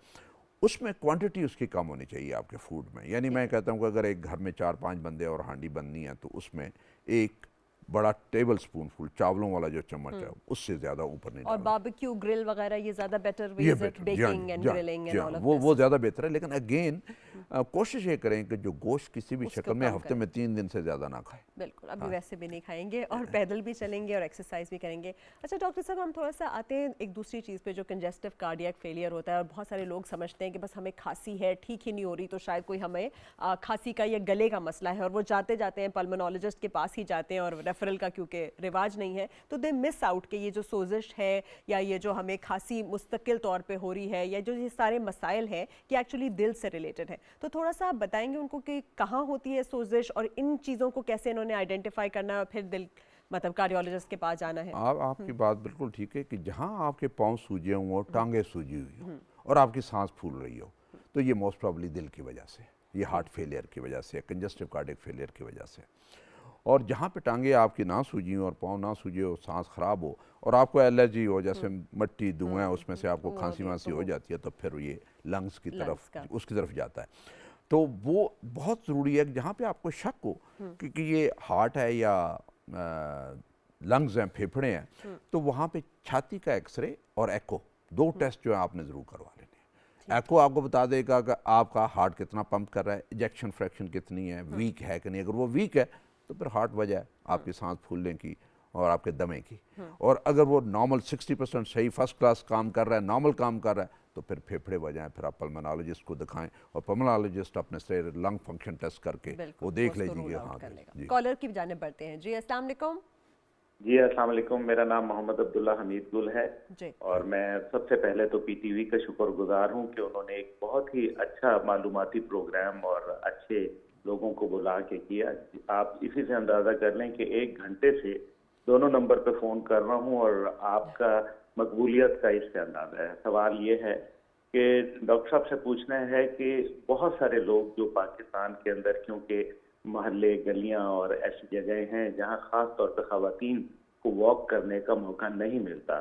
उसमें क्वांटिटी उसकी कम होनी चाहिए आपके फूड में। यानी मैं कहता हूँ कि अगर एक घर में 4-5 बंदे और हांडी बननी है, तो उसमें एक बड़ा टेबल स्पून फुल चावलों वाला जो चम्मच है उससे ज्यादा ऊपर नहीं। और बारबेक्यू ग्रिल वगैरह ये ज्यादा better ways of baking and grilling and all of this, वो ज्यादा बेहतर है। लेकिन अगेन कोशिश ये करें कि जो गोश्त किसी भी शक्ल में हफ्ते में 3 दिन से ज्यादा ना खाएं। बिल्कुल, अभी वैसे भी नहीं खाएंगे, और पैदल भी चलेंगे और एक्सरसाइज भी करेंगे। अच्छा डॉक्टर साहब, हम थोड़ा सा आते हैं एक दूसरी चीज़ पे, जो कंजेस्टिव कार्डियक फेलियर होता है। और बहुत सारे लोग समझते हैं कि बस हमें खांसी है, ठीक ही नहीं हो रही, तो शायद कोई हमें खांसी का या गले का मसला है, और वो जाते हैं पल्मोनोलॉजिस्ट के पास ही जाते हैं, और रेफरल का क्योंकि रिवाज नहीं है, तो दे मिस आउट के ये जो सोजिश है, या ये जो हमें खांसी मुस्तकिल तौर पे हो रही है, या जो ये सारे मसाइल हैं कि एक्चुअली दिल से रिलेटेड है। तो थोड़ा सा आप बताएंगे उनको कि कहाँ होती है सोजिश, और इन चीज़ों को कैसे इन्होंने आइडेंटिफाई करना है, फिर दिल मतलब कार्डियोलॉजिस्ट के पास जाना है? आपकी बात बिल्कुल ठीक है कि जहाँ आपके पाँव सूजे हों, टांगे सूजी हुई हो, और आपकी सांस फूल रही हो, तो ये मोस्ट प्रॉब्ली दिल की वजह से, ये हार्ट फेलियर की वजह से, कंजेस्टिव कार्डियक फेलियर की वजह से। और जहाँ पे टांगे आपकी ना सूजी हो और पाँव ना सूजे हो, सांस ख़राब हो, और आपको एलर्जी हो, जैसे मिट्टी धुआं उसमें से आपको खांसी वांसी हो जाती है, तो फिर ये लंग्स की तरफ, उसकी तरफ जाता है। तो वो बहुत ज़रूरी है कि जहाँ पे आपको शक हो कि ये हार्ट है या लंग्स हैं, फेफड़े हैं, तो वहाँ पे छाती का एक्सरे और एको, 2 टेस्ट जो है आपने ज़रूर करवा लेने हैं। एको आपको बता देगा कि आपका हार्ट कितना पंप कर रहा है, इजेक्शन फ्रैक्शन कितनी है, वीक है कि नहीं। अगर वो वीक है तो फिर हार्ट वजह है आपकी सांस फूलने की और आपके दमे की। और अगर वो नॉर्मल 60% सही फर्स्ट क्लास काम कर रहा है, नॉर्मल काम कर रहा है, तो फिर फेफड़े वजह है, फिर आप पल्मोनोलॉजिस्ट को दिखाएं, और पल्मोनोलॉजिस्ट अपने से लंग फंक्शन टेस्ट करके वो देख लीजिए। हाँ, कॉलर की जाने बढ़ते हैं। जी अस्सलाम वालेकुम। जी अस्सलाम वालेकुम, मेरा नाम मोहम्मद अब्दुल्ला हमीद गुल है जी। और मैं सबसे पहले तो पीटीवी का शुक्रगुजार हूँ कि उन्होंने एक बहुत ही अच्छा मालूमाती प्रोग्राम और अच्छे लोगों को बुला के किया। आप इसी से अंदाजा कर लें कि 1 घंटे से दोनों नंबर पे फ़ोन कर रहा हूँ और आपका मकबूलियत का इससे अंदाजा है। सवाल ये है कि डॉक्टर साहब से पूछना है कि बहुत सारे लोग जो पाकिस्तान के अंदर, क्योंकि मोहल्ले, गलियां और ऐसी जगह हैं जहां ख़ास तौर पर ख़वातीन को वॉक करने का मौका नहीं मिलता,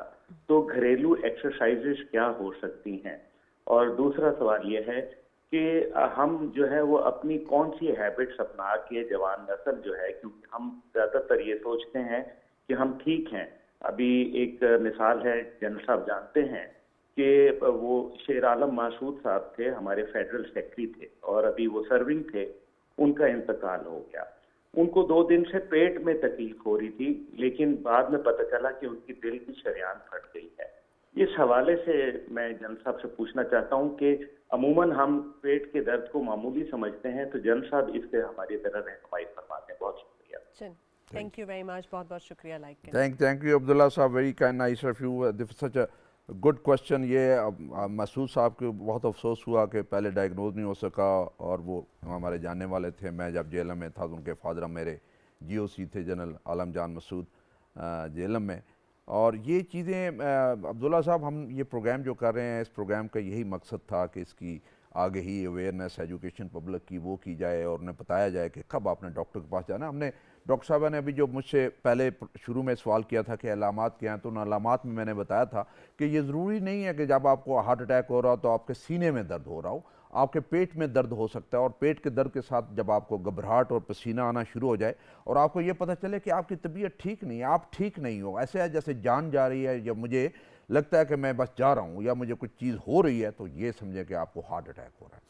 तो घरेलू एक्सरसाइजेज क्या हो सकती हैं? और दूसरा सवाल ये है कि हम जो है वो अपनी कौन सी हैबिट्स अपना के जवान नस्ल जो है, क्योंकि हम ज़्यादातर ये सोचते हैं कि हम ठीक हैं। अभी एक मिसाल है, जनरल साहब जानते हैं कि वो शेर आलम मासूद साहब थे, हमारे फेडरल सेक्रेटरी थे और अभी वो सर्विंग थे, उनका इंतकाल हो गया। उनको 2 दिन से पेट में तकलीफ हो रही थी, लेकिन बाद में पता चला कि उनकी दिल की शरेयान फट गई है। इस हवाले से मैं जनरल साहब से पूछना चाहता हूं कि अमूमन हम पेट के दर्द को मामूली समझते हैं, तो जनरल साहब इससे हमारी तरह रहनुमाई फरमाते हैं। बहुत शुक्रिया। थैंक यू वेरी मच, बहुत बहुत शुक्रिया। लाइक थैंक यू अब्दुल्ला साहब, very kind, nice of you, such a good question. ये मसूद साहब को बहुत अफसोस हुआ कि पहले डायग्नोज नहीं हो सका और वो हमारे जानने वाले थे। मैं जब जेलम में था तो उनके फादर मेरे GOC थे, जनरल आलम जान मसूद, जेलम में। और ये चीज़ें अब्दुल्ला साहब, हम ये प्रोग्राम जो कर रहे हैं, इस प्रोग्राम का यही मकसद था कि इसकी आगे ही अवेयरनेस, एजुकेशन पब्लिक की वो की जाए और उन्हें बताया जाए कि कब आपने डॉक्टर के पास जाना। हमने डॉक्टर साहब ने अभी जो मुझसे पहले शुरू में सवाल किया था कि अलामात क्या हैं, तो उन अलामात में मैंने बताया था कि ये ज़रूरी नहीं है कि जब आपको हार्ट अटैक हो रहा हो तो आपके सीने में दर्द हो रहा हो, आपके पेट में दर्द हो सकता है। और पेट के दर्द के साथ जब आपको घबराहट और पसीना आना शुरू हो जाए और आपको ये पता चले कि आपकी तबीयत ठीक नहीं है, आप ठीक नहीं हो, ऐसे है जैसे जान जा रही है या मुझे लगता है कि मैं बस जा रहा हूँ या मुझे कुछ चीज़ हो रही है, तो ये समझे कि आपको हार्ट अटैक हो रहा है।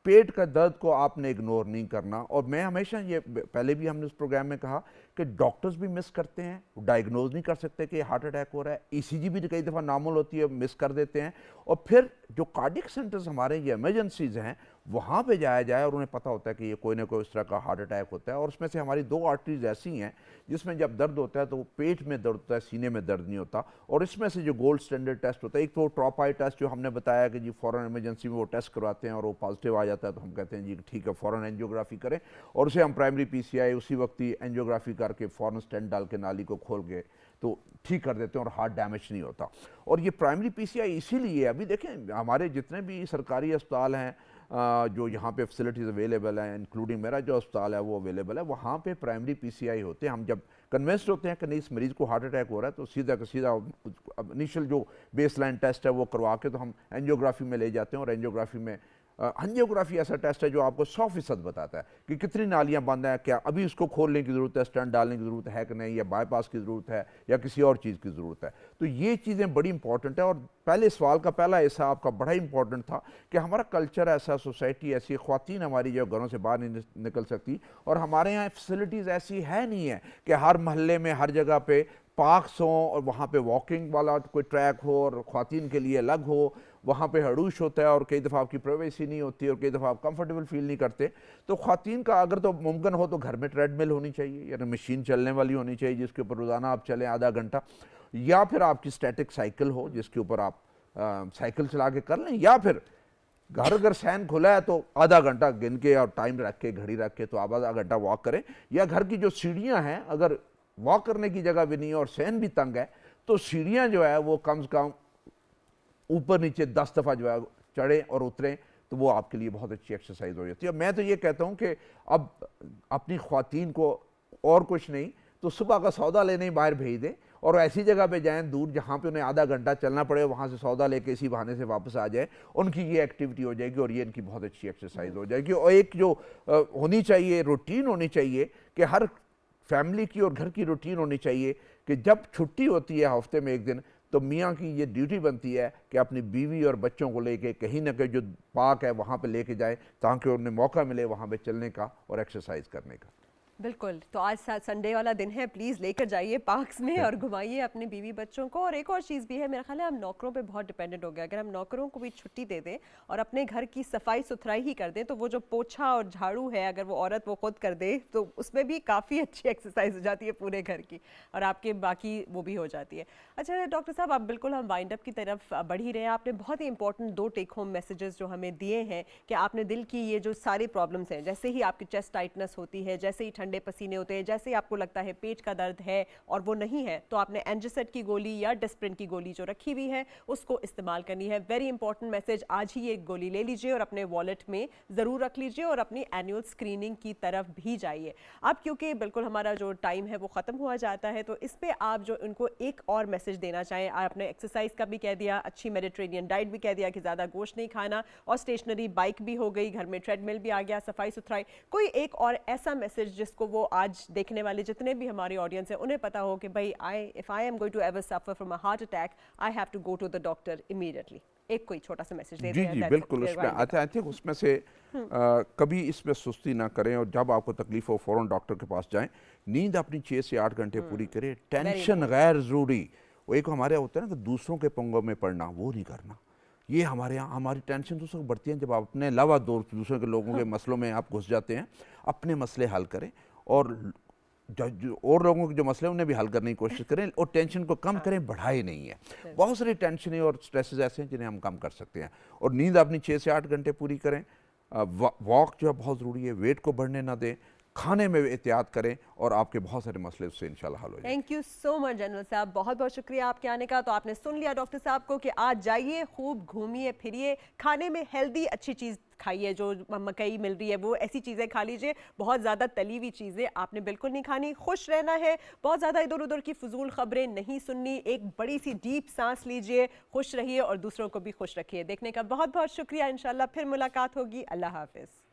पेट का दर्द को आपने इग्नोर नहीं करना। और मैं हमेशा ये, पहले भी हमने इस प्रोग्राम में कहा कि डॉक्टर्स भी मिस करते हैं, डायग्नोज नहीं कर सकते कि हार्ट अटैक हो रहा है। ECG भी कई दफ़ा नॉर्मल होती है, मिस कर देते हैं। और फिर जो कार्डियक सेंटर्स हमारे, ये इमरजेंसीज हैं, वहाँ पे जाया जाए और उन्हें पता होता है कि ये कोई ना कोई इस तरह का हार्ट अटैक होता है। और उसमें से हमारी 2 आर्टरीज ऐसी हैं जिसमें जब दर्द होता है तो वो पेट में दर्द होता है, सीने में दर्द नहीं होता। और इसमें से जो गोल्ड स्टैंडर्ड टेस्ट होता है, एक तो ट्रॉपाई टेस्ट जो हमने बताया कि जी फ़ौरन इमरजेंसी में वो टेस्ट करवाते हैं और वो पॉजिटिव आ जाता है तो हम कहते हैं जी ठीक है, फ़ौरन एंजियोग्राफी करें। और उसे हम प्राइमरी PCI उसी वक्त ही एंजियोग्राफी करके फ़ौरन स्टेंट डाल के नाली को खोल के तो ठीक कर देते हैं और हार्ट डैमेज नहीं होता। और ये प्राइमरी PCI इसीलिए, अभी देखें हमारे जितने भी सरकारी अस्पताल हैं जो यहाँ पे फैसिलिटीज़ अवेलेबल हैं, इंक्लूडिंग मेरा जो अस्पताल है वो अवेलेबल है, वहाँ पे प्राइमरी PCI होते हैं। हम जब कन्विंस्ड होते हैं कि नहीं इस मरीज़ को हार्ट अटैक हो रहा है तो सीधा का सीधा इनिशियल जो बेसलाइन टेस्ट है वो करवा के तो हम एंजियोग्राफी में ले जाते हैं। और एंजियोग्राफी में एंजियोग्राफी ऐसा टेस्ट है जो आपको 100% बताता है कि कितनी नालियां बंद हैं, क्या अभी उसको खोलने की ज़रूरत है, स्टेंट डालने की ज़रूरत है कि नहीं, या बाईपास की ज़रूरत है या किसी और चीज़ की ज़रूरत है। तो ये चीज़ें बड़ी इंपॉर्टेंट है। और पहले सवाल का पहला हिस्सा आपका बड़ा इंपॉर्टेंट था कि हमारा कल्चर ऐसा, सोसाइटी ऐसी, ख्वातीन हमारी जो घरों से बाहर नहीं निकल सकती और हमारे यहाँ फैसिलिटीज़ ऐसी है नहीं है कि हर महल्ले में हर जगह पे पार्क्स हों और वहाँ पे वॉकिंग वाला कोई ट्रैक हो और ख्वातीन के लिए अलग हो, वहाँ पे हड़ूश होता है और कई दफ़ा आपकी प्राइवेसी नहीं होती और कई दफ़ा आप कंफर्टेबल फील नहीं करते। तो ख्वातीन का अगर तो मुमकिन हो तो घर में ट्रेडमिल होनी चाहिए या मशीन चलने वाली होनी चाहिए जिसके ऊपर रोज़ाना आप चलें आधा घंटा, या फिर आपकी स्टैटिक साइकिल हो जिसके ऊपर आप साइकिल चला के कर लें, या फिर घर अगर सैन खुला है तो आधा घंटा गिन के और टाइम रख के, घड़ी रख के तो आप आधा घंटा वॉक करें। या घर की जो सीढ़ियाँ हैं, अगर वॉक करने की जगह भी नहीं है और सैन भी तंग है तो सीढ़ियाँ जो है वो कम से कम ऊपर नीचे 10 दफ़ा जो है चढ़ें और उतरें, तो वो आपके लिए बहुत अच्छी एक्सरसाइज हो जाती है। मैं तो ये कहता हूँ कि अब अपनी ख्वातीन को और कुछ नहीं तो सुबह का सौदा लेने ही बाहर भेज दें और ऐसी जगह पे जाएं दूर जहाँ पे उन्हें आधा घंटा चलना पड़े, वहाँ से सौदा लेके इसी बहाने से वापस आ जाए। उनकी ये एक्टिविटी हो जाएगी और ये इनकी बहुत अच्छी एक्सरसाइज हो जाएगी। और एक जो होनी चाहिए, रूटीन होनी चाहिए कि हर फैमिली की और घर की रूटीन होनी चाहिए कि जब छुट्टी होती है हफ्ते में एक दिन तो मियाँ की ये ड्यूटी बनती है कि अपनी बीवी और बच्चों को लेके कहीं ना कहीं जो पार्क है वहाँ पे लेके जाए ताकि उन्हें मौका मिले वहाँ पे चलने का और एक्सरसाइज करने का। बिल्कुल, तो आज संडे वाला दिन है, प्लीज़ लेकर जाइए पार्क्स में और घुमाइए अपने बीवी बच्चों को। और एक और चीज़ भी है, मेरा ख्याल है हम नौकरों पे बहुत डिपेंडेंट हो गया। अगर हम नौकरों को भी छुट्टी दे दें और अपने घर की सफाई सुथराई ही कर दें तो वो जो पोछा और झाड़ू है अगर वो औरत वो खुद कर दे तो उसमें भी काफ़ी अच्छी एक्सरसाइज हो जाती है पूरे घर की और आपके बाकी वो भी हो जाती है। अच्छा डॉक्टर साहब, अब बिल्कुल हम वाइंड अप की तरफ बढ़ ही रहे हैं। आपने बहुत ही इंपॉर्टेंट 2 टेक होम मैसेजेस जो हमें दिए हैं कि आपने दिल की ये जो सारे प्रॉब्लम्स हैं, जैसे ही आपकी चेस्ट टाइटनेस होती है, जैसे ही ठंडे पसीने होते हैं, जैसे आपको लगता है पेट का दर्द है और वो नहीं है, तो आपने एंजिसेट की गोली या डिस्प्रिन की गोली जो रखी हुई है उसको इस्तेमाल करनी है। वेरी इंपॉर्टेंट मैसेज, आज ही एक गोली ले लीजिए और अपने वॉलेट में ज़रूर रख लीजिए और अपनी एनुअल स्क्रीनिंग की तरफ भी जाइए। अब क्योंकि बिल्कुल हमारा जो टाइम है वो ख़त्म हुआ जाता है, तो इस पर आप जो उनको एक और मैसेज देना चाहें, आपने एक्सरसाइज का भी कह दिया, अच्छी मेडिटेरेनियन डाइट भी कह दिया कि ज़्यादा गोश्त नहीं खाना, और स्टेशनरी बाइक भी हो गई, घर में ट्रेडमिल भी आ गया, सफाई सुथराई, कोई एक और ऐसा मैसेज जिसको वो आज देखने वाले जितने भी हमारी ऑडियंस है उन्हें पता हो कि भाई if I am going to ever suffer from a heart attack, I have to go to the doctor immediately. एक कोई छोटा सा मैसेज दे जी दें। जी बिल्कुल, उसमें आई थिंक उसमें से कभी इसमें सुस्ती ना करें और जब आपको तकलीफ हो फ़ौरन डॉक्टर के पास जाएं। नींद अपनी 6 से 8 घंटे पूरी करें। टेंशन गैर ज़रूरी, वो एक हमारे यहाँ होता है ना कि दूसरों के पंगों में पड़ना, वो नहीं करना। ये हमारे यहाँ हमारी टेंशन दूसरों को बढ़ती है जब आप अपने अलावा दूसरों के लोगों के मसलों में आप घुस जाते हैं। अपने मसले हल करें और और लोगों के जो मसले उन्हें भी हल करने की कोशिश करें और टेंशन को कम करें, बढ़ाए नहीं है। बहुत सारी टेंशनें और स्ट्रेसेस ऐसे हैं जिन्हें हम कम कर सकते हैं। और नींद अपनी 6 से 8 घंटे पूरी करें। वॉक जो है बहुत ज़रूरी है, वेट को बढ़ने ना दें, खाने में एहतियात करें और आपके बहुत सारे मसले उससे इंशाल्लाह हल हो जाएंगे। Thank you so much general साहब, बहुत बहुत शुक्रिया आपके आने का। तो आपने सुन लिया डॉक्टर साहब को कि आज जाइए, खूब घूमिए फिरिए, खाने में हेल्दी अच्छी चीज़ खाइए, जो मकई मिल रही है वो ऐसी चीज़ें खा लीजिए, बहुत ज़्यादा तली हुई चीज़ें आपने बिल्कुल नहीं खानी। खुश रहना है, बहुत ज़्यादा इधर उधर की फजूल खबरें नहीं सुननी, एक बड़ी सी डीप सांस लीजिए, खुश रहिए और दूसरों को भी खुश रखिए। देखने का बहुत बहुत शुक्रिया, इंशाल्लाह फिर मुलाकात होगी। अल्लाह हाफिज़।